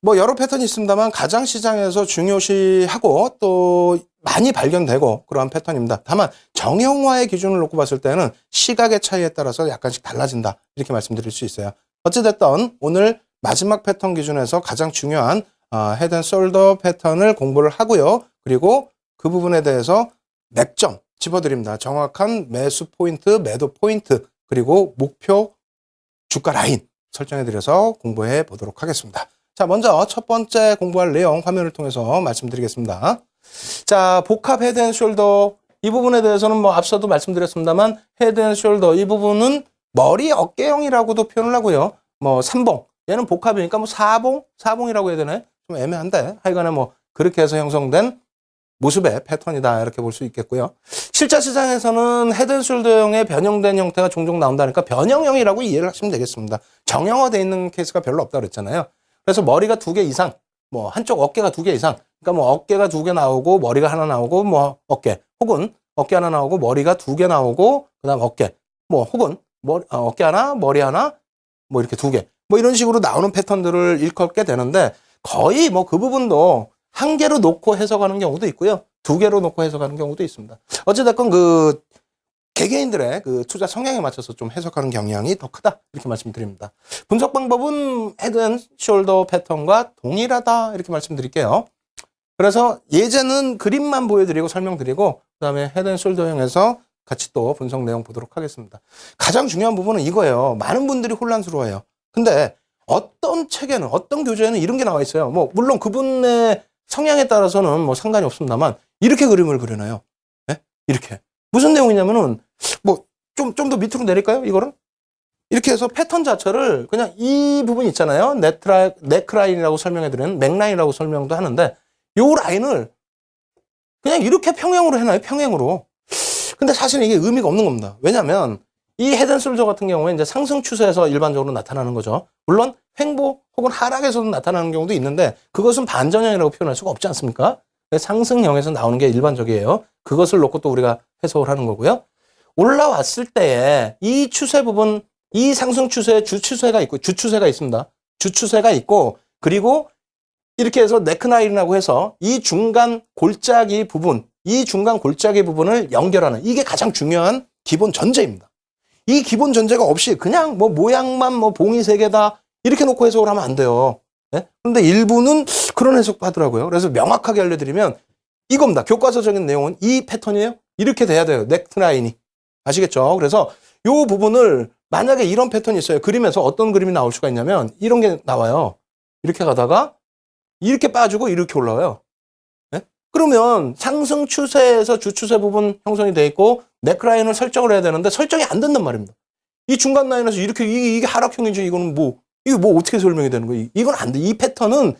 뭐 여러 패턴이 있습니다만 가장 시장에서 중요시하고 또 많이 발견되고 그러한 패턴입니다. 다만 정형화의 기준을 놓고 봤을 때는 시각의 차이에 따라서 약간씩 달라진다. 이렇게 말씀드릴 수 있어요. 어찌됐든 오늘 마지막 패턴 기준에서 가장 중요한 헤드앤숄더 패턴을 공부를 하고요. 그리고 그 부분에 대해서 맥점 짚어드립니다. 정확한 매수 포인트, 매도 포인트, 그리고 목표 주가 라인 설정해드려서 공부해 보도록 하겠습니다. 자, 먼저 첫 번째 공부할 내용 화면을 통해서 말씀드리겠습니다. 자, 복합 헤드 앤 숄더 이 부분에 대해서는 뭐 앞서도 말씀드렸습니다만 헤드 앤 숄더 이 부분은 머리 어깨형이라고도 표현을 하고요. 뭐 3봉 얘는 복합이니까 뭐 4봉이라고 해야 되나요? 좀 애매한데 하여간에 뭐 그렇게 해서 형성된 모습의 패턴이다 이렇게 볼 수 있겠고요. 실제 시장에서는 헤드 앤 숄더형의 변형된 형태가 종종 나온다니까 변형형이라고 이해를 하시면 되겠습니다. 정형화되어 있는 케이스가 별로 없다고 그랬잖아요. 그래서 머리가 2개 이상, 뭐 한쪽 어깨가 2개 이상, 그러니까 뭐 어깨가 2개 나오고 머리가 하나 나오고 뭐 어깨, 혹은 어깨 하나 나오고 머리가 2개 나오고 그다음 어깨, 뭐 혹은 어깨 하나, 머리 하나, 뭐 이렇게 2개, 뭐 이런 식으로 나오는 패턴들을 일컫게 되는데 거의 뭐 그 부분도 한 개로 놓고 해석하는 경우도 있고요. 2개로 놓고 해석하는 경우도 있습니다. 어찌됐건 그 개개인들의 그 투자 성향에 맞춰서 좀 해석하는 경향이 더 크다 이렇게 말씀드립니다. 분석 방법은 헤드 앤 숄더 패턴과 동일하다 이렇게 말씀드릴게요. 그래서 예제는 그림만 보여드리고 설명드리고 그다음에 헤드 앤 숄더형에서 같이 또 분석 내용 보도록 하겠습니다. 가장 중요한 부분은 이거예요. 많은 분들이 혼란스러워해요. 근데 어떤 책에는 어떤 교재에는 이런 게 나와 있어요. 뭐 물론 그분의 성향에 따라서는 뭐 상관이 없습니다만 이렇게 그림을 그려놔요. 네? 이렇게 무슨 내용이냐면은 뭐 좀 더 밑으로 내릴까요? 이거를 이렇게 해서 패턴 자체를 그냥 이 부분 있잖아요. 네크라인이라고 설명해드리는 맥라인이라고 설명도 하는데 요 라인을 그냥 이렇게 평행으로 해놔요. 평행으로. 근데 사실은 이게 의미가 없는 겁니다. 왜냐하면 이 헤드 앤 숄더 같은 경우에 이제 상승 추세에서 일반적으로 나타나는 거죠. 물론 횡보 혹은 하락에서도 나타나는 경우도 있는데 그것은 반전형이라고 표현할 수가 없지 않습니까? 상승형에서 나오는 게 일반적이에요. 그것을 놓고 또 우리가 해석을 하는 거고요. 올라왔을 때에 이 추세 부분, 이 상승 추세에 주추세가 있고, 주추세가 있습니다. 주추세가 있고, 그리고 이렇게 해서 네크라인이라고 해서 이 중간 골짜기 부분을 연결하는 이게 가장 중요한 기본 전제입니다. 이 기본 전제가 없이 그냥 뭐 모양만 뭐 봉이 3개다 이렇게 놓고 해석을 하면 안 돼요. 네? 그런데 일부는 그런 해석도 하더라고요. 그래서 명확하게 알려드리면 이겁니다. 교과서적인 내용은 이 패턴이에요. 이렇게 돼야 돼요. 넥라인이. 아시겠죠? 그래서 이 부분을 만약에 이런 패턴이 있어요. 그림에서 어떤 그림이 나올 수가 있냐면 이런 게 나와요. 이렇게 가다가 이렇게 빠지고 이렇게 올라와요. 네? 그러면 상승 추세에서 주추세 부분 형성이 돼 있고 넥라인을 설정을 해야 되는데 설정이 안 된단 말입니다. 이 중간 라인에서 이렇게 이게 하락형이지 이거는 이거 어떻게 설명이 되는 거예요? 이건 안 돼. 이 패턴은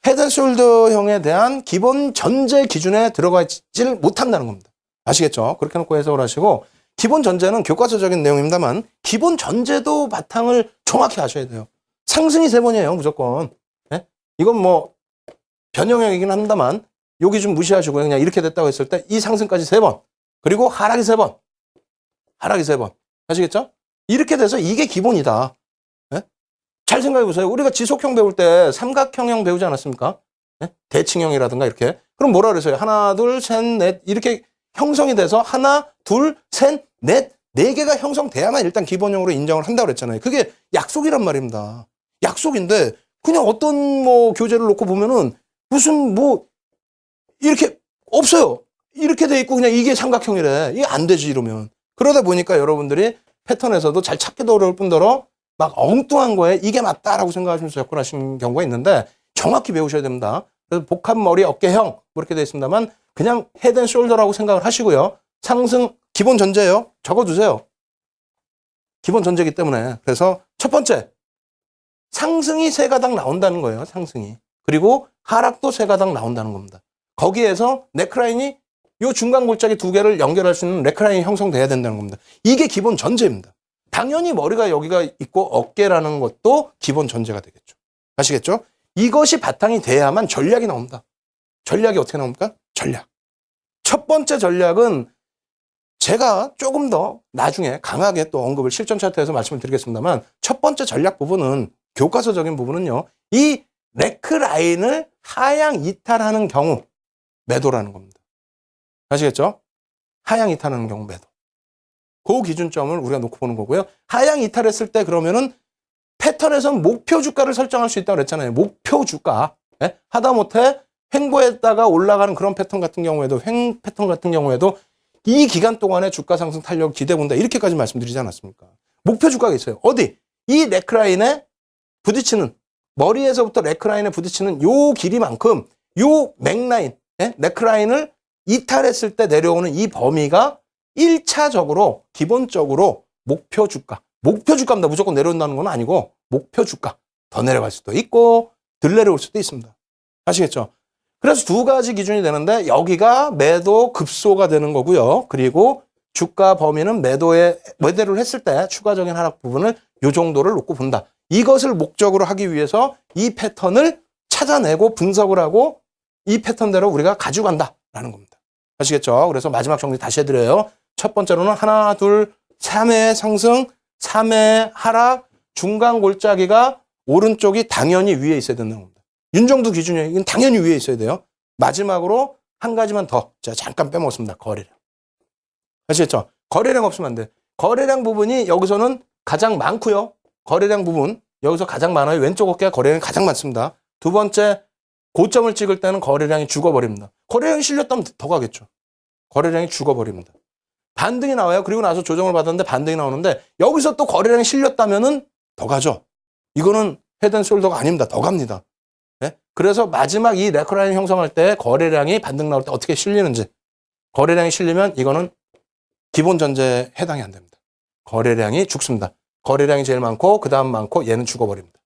헤드 앤 숄더형에 대한 기본 전제 기준에 들어가질 못한다는 겁니다. 아시겠죠? 그렇게 놓고 해석을 하시고 기본 전제는 교과서적인 내용입니다만 기본 전제도 바탕을 정확히 아셔야 돼요. 상승이 3번이에요. 무조건. 네? 이건 뭐 변형형이긴 합니다만 여기 좀 무시하시고 그냥 이렇게 됐다고 했을 때 이 상승까지 3번 그리고 하락이 3번 하락이 3번 아시겠죠? 이렇게 돼서 이게 기본이다. 네? 잘 생각해 보세요. 우리가 지속형 배울 때 삼각형형 배우지 않았습니까? 네? 대칭형이라든가 이렇게. 그럼 뭐라 그랬어요? 하나, 둘, 셋, 넷 이렇게 형성이 돼서 하나, 둘, 셋, 넷, 4개가 형성돼야만 일단 기본형으로 인정을 한다고 그랬잖아요. 그게 약속이란 말입니다. 약속인데 그냥 어떤 뭐 교재를 놓고 보면은 무슨 뭐 이렇게 없어요. 이렇게 돼 있고 그냥 이게 삼각형이래. 이게 안 되지 이러면. 그러다 보니까 여러분들이 패턴에서도 잘 찾기도 어려울 뿐더러 막 엉뚱한 거에 이게 맞다라고 생각하시면서 접근하시는 경우가 있는데 정확히 배우셔야 됩니다. 그래서 복합 머리 어깨형 뭐 이렇게 되어 있습니다만 그냥 헤드 앤 숄더라고 생각을 하시고요. 상승 기본 전제예요. 적어두세요. 기본 전제이기 때문에. 그래서 첫 번째 상승이 3가닥 나온다는 거예요. 상승이. 그리고 하락도 3가닥 나온다는 겁니다. 거기에서 넥라인이 요 중간 골짜기 2개를 연결할 수 있는 넥라인이 형성돼야 된다는 겁니다. 이게 기본 전제입니다. 당연히 머리가 여기가 있고 어깨라는 것도 기본 전제가 되겠죠. 아시겠죠? 이것이 바탕이 돼야만 전략이 나옵니다. 전략이 어떻게 나옵니까? 전략. 첫 번째 전략은 제가 조금 더 나중에 강하게 또 언급을 실전 차트에서 말씀을 드리겠습니다만 첫 번째 전략 부분은 교과서적인 부분은요. 이 넥라인을 하향 이탈하는 경우 매도라는 겁니다. 아시겠죠? 하향 이탈하는 경우 매도. 그 기준점을 우리가 놓고 보는 거고요. 하향 이탈했을 때 그러면은 패턴에서는 목표 주가를 설정할 수 있다고 그랬잖아요. 목표 주가. 네? 하다못해 횡보했다가 올라가는 그런 패턴 같은 경우에도 패턴 같은 경우에도 이 기간 동안에 주가 상승 탄력 기대본다. 이렇게까지 말씀드리지 않았습니까? 목표 주가가 있어요. 어디? 이 넥라인에 부딪히는 머리에서부터 넥라인에 부딪히는 요 길이만큼 요 맥라인 예? 네크라인을 이탈했을 때 내려오는 이 범위가 1차적으로 기본적으로 목표 주가입니다. 무조건 내려온다는 건 아니고 목표 주가. 더 내려갈 수도 있고 덜 내려올 수도 있습니다. 아시겠죠? 그래서 두 가지 기준이 되는데 여기가 매도 급소가 되는 거고요. 그리고 주가 범위는 매도를 했을 때 추가적인 하락 부분을 이 정도를 놓고 본다. 이것을 목적으로 하기 위해서 이 패턴을 찾아내고 분석을 하고 이 패턴대로 우리가 가져간다라는 겁니다. 아시겠죠? 그래서 마지막 정리 다시 해드려요. 첫 번째로는 하나, 둘, 3회 상승, 3회 하락, 중간 골짜기가 오른쪽이 당연히 위에 있어야 된다는 겁니다. 윤정두 기준이에요. 이건 당연히 위에 있어야 돼요. 마지막으로 한 가지만 더 제가 잠깐 빼먹었습니다. 거래량. 아시겠죠? 거래량 없으면 안 돼. 거래량 부분이 여기서는 가장 많고요. 거래량 부분 여기서 가장 많아요. 왼쪽 어깨가 거래량이 가장 많습니다. 두 번째 고점을 찍을 때는 거래량이 죽어버립니다. 거래량이 실렸다면 더 가겠죠. 거래량이 죽어버립니다. 반등이 나와요. 그리고 나서 조정을 받았는데 반등이 나오는데 여기서 또 거래량이 실렸다면은 더 가죠. 이거는 헤드앤숄더가 아닙니다. 더 갑니다. 네? 그래서 마지막 이 네크라인 형성할 때 거래량이 반등 나올 때 어떻게 실리는지 거래량이 실리면 이거는 기본 전제에 해당이 안 됩니다. 거래량이 죽습니다. 거래량이 제일 많고 그 다음 많고 얘는 죽어버립니다.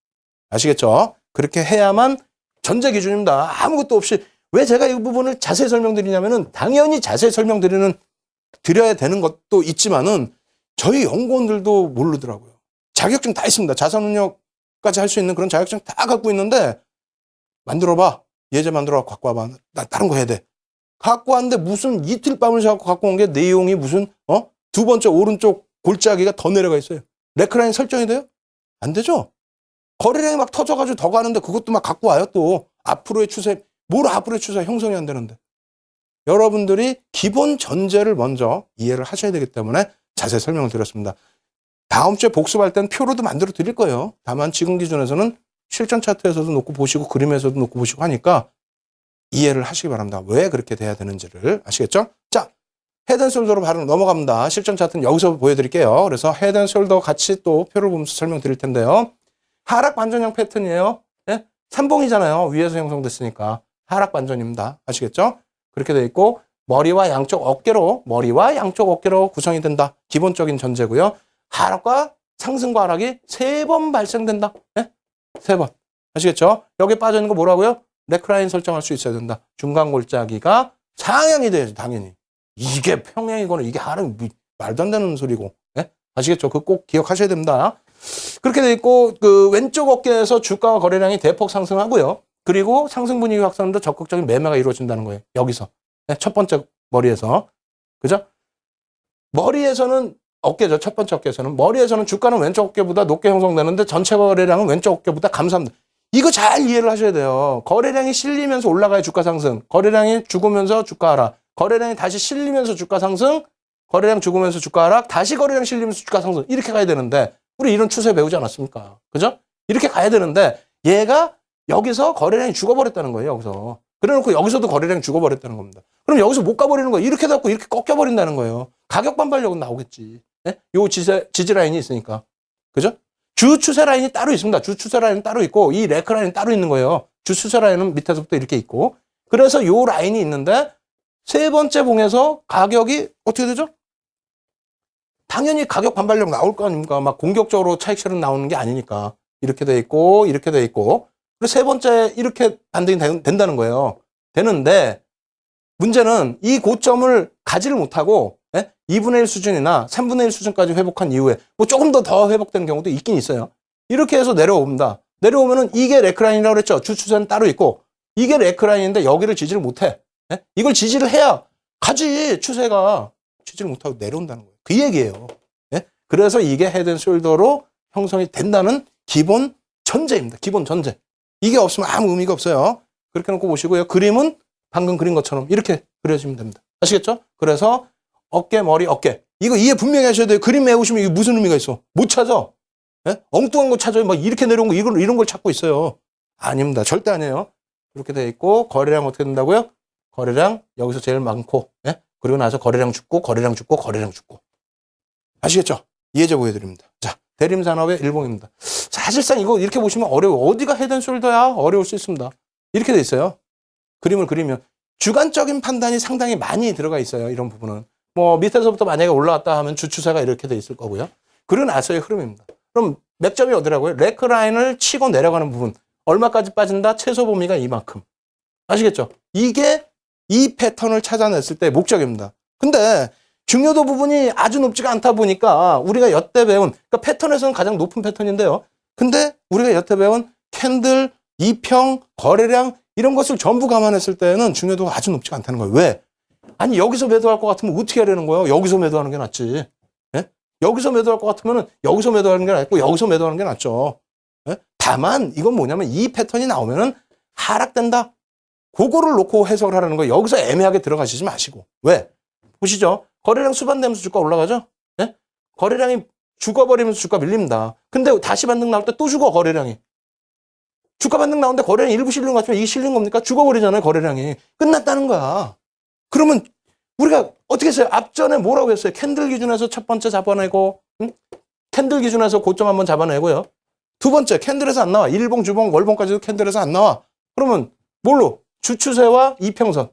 아시겠죠? 그렇게 해야만 전제 기준입니다. 아무것도 없이 왜 제가 이 부분을 자세히 설명드리냐면은 당연히 자세히 드려야 되는 것도 있지만은 저희 연구원들도 모르더라고요. 자격증 다 있습니다. 자산운용까지 할 수 있는 그런 자격증 다 갖고 있는데 만들어봐. 예제 만들어 갖고 와봐. 나 다른 거 해야 돼. 갖고 왔는데 무슨 이틀 밤을 자고 갖고 온 게 내용이 무슨 두 번째 오른쪽 골짜기가 더 내려가 있어요. 네크라인 설정이 돼요? 안 되죠? 거래량이 막 터져가지고 더 가는데 그것도 막 갖고 와요 또. 앞으로의 추세, 앞으로의 추세 형성이 안 되는데. 여러분들이 기본 전제를 먼저 이해를 하셔야 되기 때문에 자세히 설명을 드렸습니다. 다음 주에 복습할 때는 표로도 만들어 드릴 거예요. 다만 지금 기준에서는 실전 차트에서도 놓고 보시고 그림에서도 놓고 보시고 하니까 이해를 하시기 바랍니다. 왜 그렇게 돼야 되는지를 아시겠죠? 자, 헤드앤숄더로 바로 넘어갑니다. 실전 차트는 여기서 보여드릴게요. 그래서 헤드앤숄더 같이 또 표를 보면서 설명드릴 텐데요. 하락 반전형 패턴이에요. 네? 삼봉이잖아요. 위에서 형성됐으니까 하락 반전입니다. 아시겠죠? 그렇게 돼 있고 머리와 양쪽 어깨로 구성이 된다. 기본적인 전제고요. 하락과 상승과 하락이 3번 발생된다. 네? 3번. 아시겠죠? 여기 빠져 있는 거 뭐라고요? 네크라인 설정할 수 있어야 된다. 중간 골짜기가 상향이 돼야지 당연히. 이게 평행이거나 이게 하락이 말도 안 되는 소리고. 네? 아시겠죠? 그거 꼭 기억하셔야 됩니다. 그렇게 돼 있고 그 왼쪽 어깨에서 주가와 거래량이 대폭 상승하고요. 그리고 상승 분위기 확산도 적극적인 매매가 이루어진다는 거예요. 여기서. 네, 첫 번째 머리에서. 그죠? 머리에서는 어깨죠. 첫 번째 어깨에서는. 머리에서는 주가는 왼쪽 어깨보다 높게 형성되는데 전체 거래량은 왼쪽 어깨보다 감소합니다. 이거 잘 이해를 하셔야 돼요. 거래량이 실리면서 올라가야 주가 상승. 거래량이 죽으면서 주가 하락. 거래량이 다시 실리면서 주가 상승. 거래량 죽으면서 주가 하락. 다시 거래량 실리면서 주가 상승. 이렇게 가야 되는데 우리 이런 추세 배우지 않았습니까? 그죠? 이렇게 가야 되는데 얘가 여기서 거래량이 죽어버렸다는 거예요. 여기서. 그래놓고 여기서도 거래량이 죽어버렸다는 겁니다. 그럼 여기서 못 가버리는 거예요. 이렇게 잡고 이렇게 꺾여버린다는 거예요. 가격 반발력은 나오겠지. 네? 요 지지 라인이 있으니까. 그죠? 주 추세 라인이 따로 있습니다. 주 추세 라인은 따로 있고 이 레크 라인은 따로 있는 거예요. 주 추세 라인은 밑에서부터 이렇게 있고. 그래서 요 라인이 있는데 세 번째 봉에서 가격이 어떻게 되죠? 당연히 가격 반발력 나올 거 아닙니까? 막 공격적으로 차익 실현 나오는 게 아니니까. 이렇게 돼 있고 이렇게 돼 있고. 그리고 세 번째 이렇게 반등이 된다는 거예요. 되는데 문제는 이 고점을 가지를 못하고 2분의 1 수준이나 3분의 1 수준까지 회복한 이후에 뭐 조금 더 회복되는 경우도 있긴 있어요. 이렇게 해서 내려옵니다. 내려오면은 이게 레크라인이라고 그랬죠. 주추세는 따로 있고 이게 레크라인인데 여기를 지지를 못해. 이걸 지지를 해야 가지 추세가 지지를 못하고 내려온다는 거예요. 그 얘기예요. 그래서 이게 헤드앤숄더로 형성이 된다는 기본 전제입니다. 기본 전제. 이게 없으면 아무 의미가 없어요. 그렇게 놓고 보시고요. 그림은 방금 그린 것처럼 이렇게 그려지면 됩니다. 아시겠죠? 그래서 어깨, 머리, 어깨. 이거 이해 분명히 하셔야 돼요. 그림 외우시면 이게 무슨 의미가 있어? 못 찾아. 엉뚱한 거 찾아요. 막 이렇게 내려온 거 이런 걸 찾고 있어요. 아닙니다. 절대 아니에요. 이렇게 돼 있고 거래량 어떻게 된다고요? 거래량 여기서 제일 많고 그리고 나서 거래량 죽고 거래량 죽고 거래량 죽고. 아시겠죠? 예제 보여드립니다. 자, 대림산업의 일봉입니다. 사실상 이거 이렇게 보시면 어려워요. 어디가 헤드앤숄더야? 어려울 수 있습니다. 이렇게 돼 있어요. 그림을 그리면 주관적인 판단이 상당히 많이 들어가 있어요. 이런 부분은. 뭐 밑에서부터 만약에 올라왔다 하면 주추세가 이렇게 돼 있을 거고요. 그러고 나서의 흐름입니다. 그럼 맥점이 어디라고요? 레크라인을 치고 내려가는 부분. 얼마까지 빠진다? 최소 범위가 이만큼. 아시겠죠? 이게 이 패턴을 찾아냈을 때 목적입니다. 근데 중요도 부분이 아주 높지가 않다 보니까 우리가 여태 배운, 그러니까 패턴에서는 가장 높은 패턴인데요. 근데 우리가 여태 배운 캔들, 이평, 거래량 이런 것을 전부 감안했을 때는 중요도가 아주 높지가 않다는 거예요. 왜? 아니 여기서 매도할 것 같으면 어떻게 하려는 거예요? 여기서 매도하는 게 낫지. 예? 여기서 매도할 것 같으면 여기서 매도하는 게 낫고 여기서 매도하는 게 낫죠. 예? 다만 이건 뭐냐면 이 패턴이 나오면은 하락된다. 그거를 놓고 해석을 하라는 거예요. 여기서 애매하게 들어가시지 마시고. 왜? 보시죠. 거래량 수반되면서 주가 올라가죠? 예? 거래량이 죽어버리면서 주가 밀립니다. 근데 다시 반등 나올 때 또 죽어, 거래량이. 주가 반등 나오는데 거래량이 일부 실린 것 같으면 이게 실린 겁니까? 죽어버리잖아요, 거래량이. 끝났다는 거야. 그러면 우리가 어떻게 했어요? 앞전에 뭐라고 했어요? 캔들 기준에서 첫 번째 잡아내고, 응? 캔들 기준에서 고점 한번 잡아내고요. 두 번째, 캔들에서 안 나와. 일봉, 주봉, 월봉까지도 캔들에서 안 나와. 그러면 뭘로? 주추세와 이평선.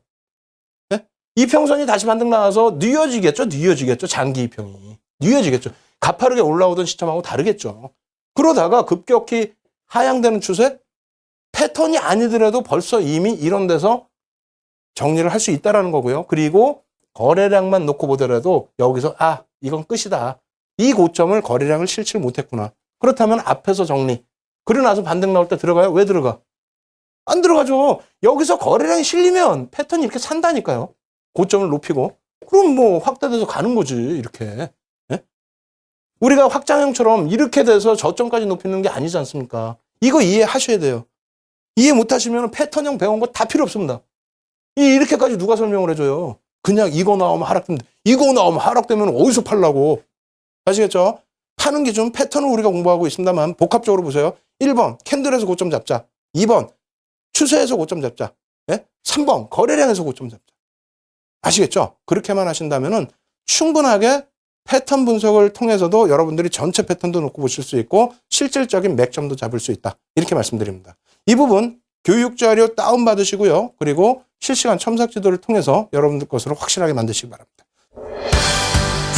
네? 이평선이 다시 반등 나와서 뉘어지겠죠? 뉘어지겠죠? 장기 이평이. 뉘어지겠죠? 가파르게 올라오던 시점하고 다르겠죠. 그러다가 급격히 하향되는 추세? 패턴이 아니더라도 벌써 이미 이런 데서 정리를 할 수 있다는 거고요. 그리고 거래량만 놓고 보더라도 여기서 이건 끝이다. 이 고점을 거래량을 실질 못했구나. 그렇다면 앞에서 정리. 그러고 나서 반등 나올 때 들어가요? 왜 들어가? 안 들어가죠. 여기서 거래량이 실리면 패턴이 이렇게 산다니까요. 고점을 높이고. 그럼 뭐 확대돼서 가는 거지. 이렇게. 예? 우리가 확장형처럼 이렇게 돼서 저점까지 높이는 게 아니지 않습니까? 이거 이해하셔야 돼요. 이해 못하시면 패턴형 배운 거 다 필요 없습니다. 이렇게까지 누가 설명을 해줘요? 그냥 이거 나오면 하락됩니다. 이거 나오면 하락되면 어디서 팔라고? 아시겠죠? 파는 기준 패턴을 우리가 공부하고 있습니다만 복합적으로 보세요. 1번 캔들에서 고점 잡자. 2번 추세에서 고점 잡자. 예? 3번 거래량에서 고점 잡자. 아시겠죠? 그렇게만 하신다면은 충분하게 패턴 분석을 통해서도 여러분들이 전체 패턴도 놓고 보실 수 있고 실질적인 맥점도 잡을 수 있다. 이렇게 말씀드립니다. 이 부분 교육자료 다운받으시고요. 그리고 실시간 첨삭 지도를 통해서 여러분들 것으로 확실하게 만드시기 바랍니다.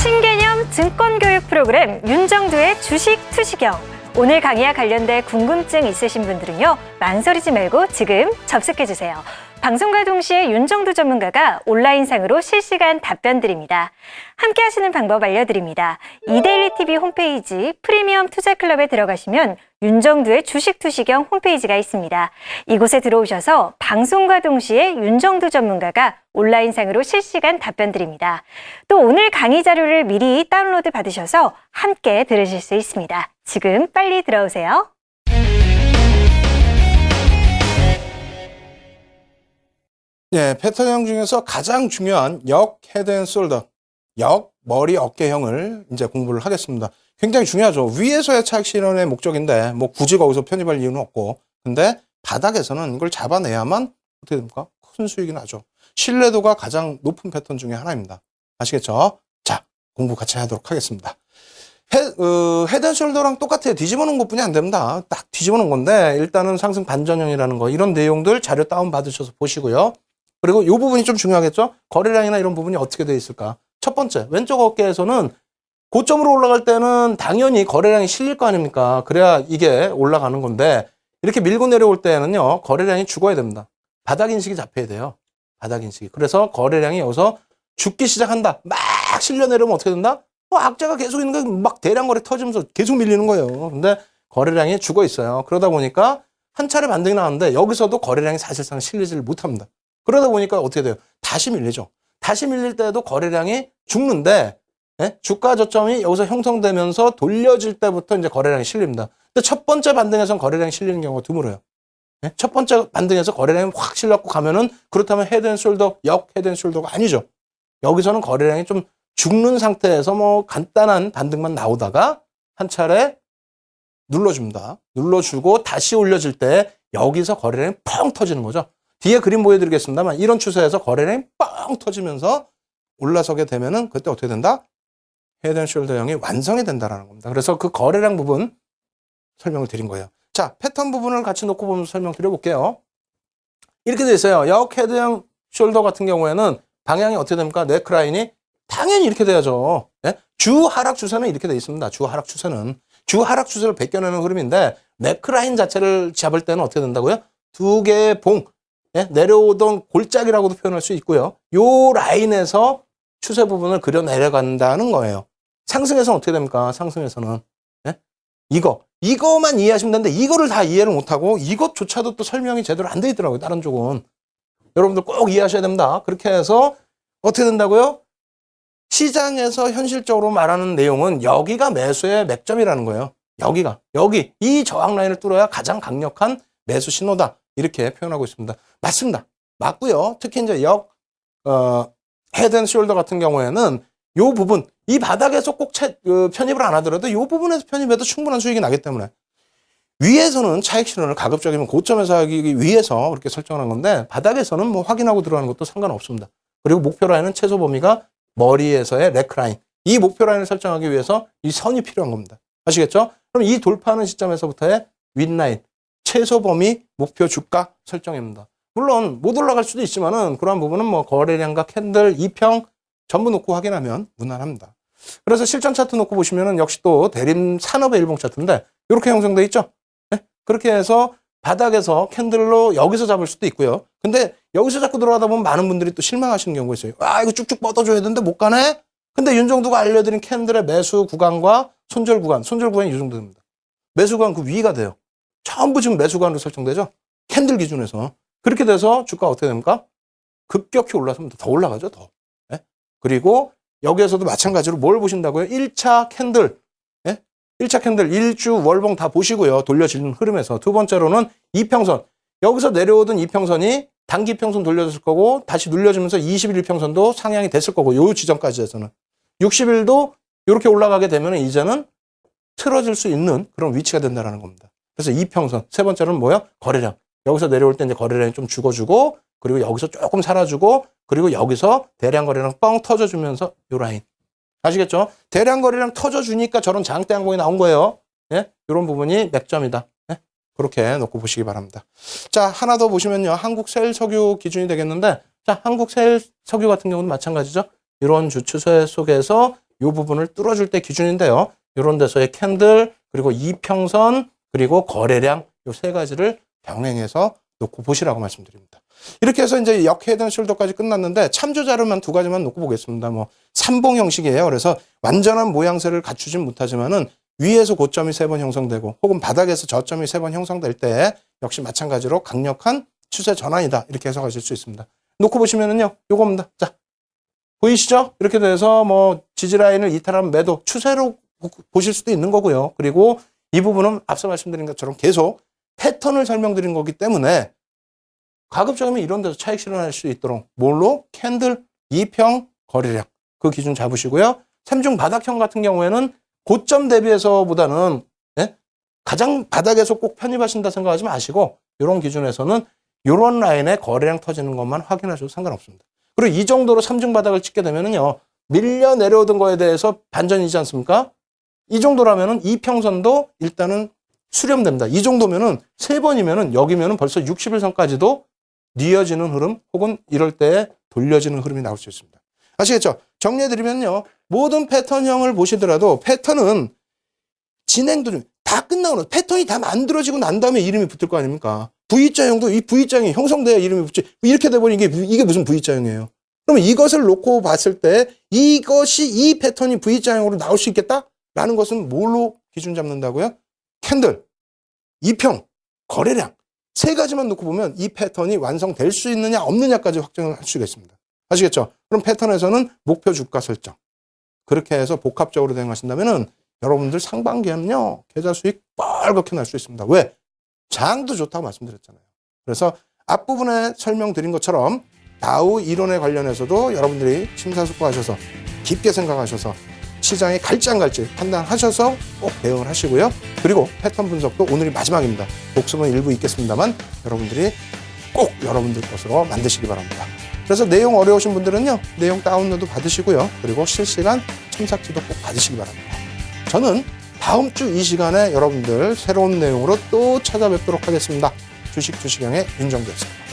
신개념 증권교육 프로그램 윤정두의 주식 투시경. 오늘 강의와 관련된 궁금증 있으신 분들은요. 망설이지 말고 지금 접속해주세요. 방송과 동시에 윤정두 전문가가 온라인상으로 실시간 답변 드립니다. 함께 하시는 방법 알려드립니다. 이데일리TV 홈페이지 프리미엄 투자클럽에 들어가시면 윤정두의 주식 투시경 홈페이지가 있습니다. 이곳에 들어오셔서 방송과 동시에 윤정두 전문가가 온라인상으로 실시간 답변 드립니다. 또 오늘 강의 자료를 미리 다운로드 받으셔서 함께 들으실 수 있습니다. 지금 빨리 들어오세요. 네, 패턴형 중에서 가장 중요한 역 헤드 앤 숄더, 역 머리 어깨형을 이제 공부를 하겠습니다. 굉장히 중요하죠. 위에서의 차익 실현의 목적인데 뭐 굳이 거기서 편입할 이유는 없고, 근데 바닥에서는 이걸 잡아내야만 어떻게 됩니까? 큰 수익이 나죠. 신뢰도가 가장 높은 패턴 중에 하나입니다. 아시겠죠? 자, 공부 같이 하도록 하겠습니다. 헤드 앤 숄더랑 똑같아요. 뒤집어 놓은 것뿐이 안 됩니다. 딱 뒤집어 놓은 건데 일단은 상승 반전형이라는 거, 이런 내용들 자료 다운 받으셔서 보시고요. 그리고 이 부분이 좀 중요하겠죠? 거래량이나 이런 부분이 어떻게 되어 있을까? 첫 번째, 왼쪽 어깨에서는 고점으로 올라갈 때는 당연히 거래량이 실릴 거 아닙니까? 그래야 이게 올라가는 건데, 이렇게 밀고 내려올 때는요, 거래량이 죽어야 됩니다. 바닥 인식이 잡혀야 돼요. 바닥 인식이. 그래서 거래량이 여기서 죽기 시작한다. 막 실려 내려오면 어떻게 된다? 악재가 계속 있는 거, 막 대량 거래 터지면서 계속 밀리는 거예요. 근데 거래량이 죽어 있어요. 그러다 보니까 한 차례 반등이 나왔는데 여기서도 거래량이 사실상 실리지를 못합니다. 그러다 보니까 어떻게 돼요? 다시 밀리죠. 다시 밀릴 때도 거래량이 죽는데, 예? 주가 저점이 여기서 형성되면서 돌려질 때부터 이제 거래량이 실립니다. 근데 첫 번째 반등에서는 거래량이 실리는 경우가 드물어요. 예? 첫 번째 반등에서 거래량이 확 실렸고 가면은, 그렇다면 헤드 앤 숄더, 역 헤드 앤 숄더가 아니죠. 여기서는 거래량이 좀 죽는 상태에서 뭐 간단한 반등만 나오다가 한 차례 눌러줍니다. 눌러주고 다시 올려질 때 여기서 거래량이 펑 터지는 거죠. 뒤에 그림 보여드리겠습니다만 이런 추세에서 거래량이 뻥 터지면서 올라서게 되면은 그때 어떻게 된다? 헤드 앤 숄더형이 완성이 된다라는 겁니다. 그래서 그 거래량 부분 설명을 드린 거예요. 자, 패턴 부분을 같이 놓고 보면서 설명 드려볼게요. 이렇게 돼 있어요. 역 헤드형 숄더 같은 경우에는 방향이 어떻게 됩니까? 네크라인이 당연히 이렇게 돼야죠. 예? 주 하락 추세는 이렇게 돼 있습니다. 주 하락 추세는. 주 하락 추세를 베껴내는 흐름인데 네크라인 자체를 잡을 때는 어떻게 된다고요? 두 개의 봉, 예? 내려오던 골짜기라고도 표현할 수 있고요. 요 라인에서 추세 부분을 그려 내려간다는 거예요. 상승에서는 어떻게 됩니까? 상승에서는. 예? 이거만 이해하시면 되는데 이거를 다 이해를 못하고 이것조차도 또 설명이 제대로 안 돼 있더라고요. 다른 쪽은. 여러분들 꼭 이해하셔야 됩니다. 그렇게 해서 어떻게 된다고요? 시장에서 현실적으로 말하는 내용은 여기가 매수의 맥점이라는 거예요. 여기 이 저항 라인을 뚫어야 가장 강력한 매수 신호다. 이렇게 표현하고 있습니다. 맞습니다. 맞고요. 특히 이제 헤드 앤 숄더 같은 경우에는 요 부분, 이 바닥에서 꼭 편입을 안 하더라도 요 부분에서 편입해도 충분한 수익이 나기 때문에 위에서는 차익 실현을 가급적이면 고점에서 하기 위해서 그렇게 설정한 건데 바닥에서는 뭐 확인하고 들어가는 것도 상관없습니다. 그리고 목표 라인은 최소 범위가 머리에서의 네크라인. 이 목표 라인을 설정하기 위해서 이 선이 필요한 겁니다. 아시겠죠? 그럼 이 돌파하는 시점에서부터의 윗라인, 최소 범위, 목표 주가 설정입니다. 물론 못 올라갈 수도 있지만은 그러한 부분은 뭐 거래량과 캔들, 2평 전부 놓고 확인하면 무난합니다. 그래서 실전 차트 놓고 보시면은 역시 또 대림 산업의 일봉 차트인데 이렇게 형성되어 있죠? 네? 그렇게 해서 바닥에서 캔들로 여기서 잡을 수도 있고요. 근데 여기서 자꾸 들어가다 보면 많은 분들이 또 실망하시는 경우가 있어요. 아, 이거 쭉쭉 뻗어줘야 되는데 못 가네? 근데 윤정두가 알려드린 캔들의 매수 구간과 손절 구간이 이 정도 됩니다. 매수 구간 그 위가 돼요. 전부 지금 매수 구간으로 설정되죠? 캔들 기준에서. 그렇게 돼서 주가 어떻게 됩니까? 급격히 올라서면 더 올라가죠, 더. 네? 그리고 여기에서도 마찬가지로 뭘 보신다고요? 1차 캔들. 1차 캔들, 일주, 월봉 다 보시고요. 돌려지는 흐름에서. 두 번째로는 이평선. 여기서 내려오던 이평선이 단기 평선 돌려졌을 거고 다시 눌려지면서 20일 이평선도 상향이 됐을 거고 요 지점까지 해서는 60일도 이렇게 올라가게 되면 이제는 틀어질 수 있는 그런 위치가 된다는 겁니다. 그래서 이평선. 세 번째로는 뭐예요? 거래량. 여기서 내려올 때 이제 거래량이 좀 죽어주고 그리고 여기서 조금 살아주고 그리고 여기서 대량 거래량 뻥 터져주면서 요 라인. 아시겠죠? 대량 거래량 터져주니까 저런 장대 항공이 나온 거예요. 예? 이런 부분이 맥점이다. 예? 그렇게 놓고 보시기 바랍니다. 자, 하나 더 보시면요. 한국세일석유 기준이 되겠는데, 자, 한국세일석유 같은 경우는 마찬가지죠. 이런 주추세 속에서 이 부분을 뚫어줄 때 기준인데요. 이런 데서의 캔들, 그리고 이평선, 그리고 거래량, 이 세 가지를 병행해서 놓고 보시라고 말씀드립니다. 이렇게 해서 이제 헤드 앤 숄더까지 끝났는데 참조 자료만 두 가지만 놓고 보겠습니다. 뭐 삼봉 형식이에요. 그래서 완전한 모양새를 갖추진 못하지만은 위에서 고점이 3번 형성되고 혹은 바닥에서 저점이 3번 형성될 때 역시 마찬가지로 강력한 추세 전환이다. 이렇게 해석하실 수 있습니다. 놓고 보시면은요. 요겁니다. 자, 보이시죠? 이렇게 돼서 뭐 지지 라인을 이탈한 매도 추세로 보실 수도 있는 거고요. 그리고 이 부분은 앞서 말씀드린 것처럼 계속 패턴을 설명드린 거기 때문에 가급적이면 이런 데서 차익 실현할 수 있도록 뭘로? 캔들, 2평, 거래량 그 기준 잡으시고요. 3중 바닥형 같은 경우에는 고점 대비해서보다는 가장 바닥에서 꼭 편입하신다 생각하지 마시고 이런 기준에서는 이런 라인에 거래량 터지는 것만 확인하셔도 상관없습니다. 그리고 이 정도로 3중 바닥을 찍게 되면은요. 밀려 내려오던 거에 대해서 반전이지 않습니까? 이 정도라면은 이평선도 일단은 수렴됩니다. 이 정도면은 3번이면은 여기면은 벌써 60일선까지도 뉘어지는 흐름 혹은 이럴 때 돌려지는 흐름이 나올 수 있습니다. 아시겠죠? 정리해드리면요. 모든 패턴형을 보시더라도 패턴은 진행도 다 끝나고 패턴이 다 만들어지고 난 다음에 이름이 붙을 거 아닙니까? V자형도 이 V자형이 형성돼야 이름이 붙지. 이렇게 돼버린 이게 무슨 V자형이에요? 그러면 이것을 놓고 봤을 때 이것이 이 패턴이 V자형으로 나올 수 있겠다라는 것은 뭘로 기준 잡는다고요? 캔들, 2평, 거래량 세 가지만 놓고 보면 이 패턴이 완성될 수 있느냐 없느냐까지 확정을 할 수가 있습니다. 아시겠죠? 그럼 패턴에서는 목표 주가 설정 그렇게 해서 복합적으로 대응하신다면은 여러분들 상반기에는요 계좌 수익 뻘겋게 날 수 있습니다. 왜? 장도 좋다고 말씀드렸잖아요. 그래서 앞부분에 설명드린 것처럼 다우 이론에 관련해서도 여러분들이 심사숙고하셔서 깊게 생각하셔서 시장이 갈지 안 갈지 판단하셔서 꼭 대응을 하시고요. 그리고 패턴 분석도 오늘이 마지막입니다. 독서는 일부 있겠습니다만 여러분들이 꼭 여러분들 것으로 만드시기 바랍니다. 그래서 내용 어려우신 분들은요. 내용 다운로드 받으시고요. 그리고 실시간 첨삭지도 꼭 받으시기 바랍니다. 저는 다음 주 이 시간에 여러분들 새로운 내용으로 또 찾아뵙도록 하겠습니다. 주식형의 윤정두였습니다.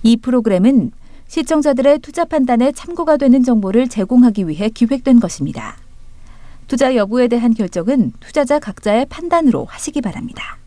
이 프로그램은 시청자들의 투자 판단에 참고가 되는 정보를 제공하기 위해 기획된 것입니다. 투자 여부에 대한 결정은 투자자 각자의 판단으로 하시기 바랍니다.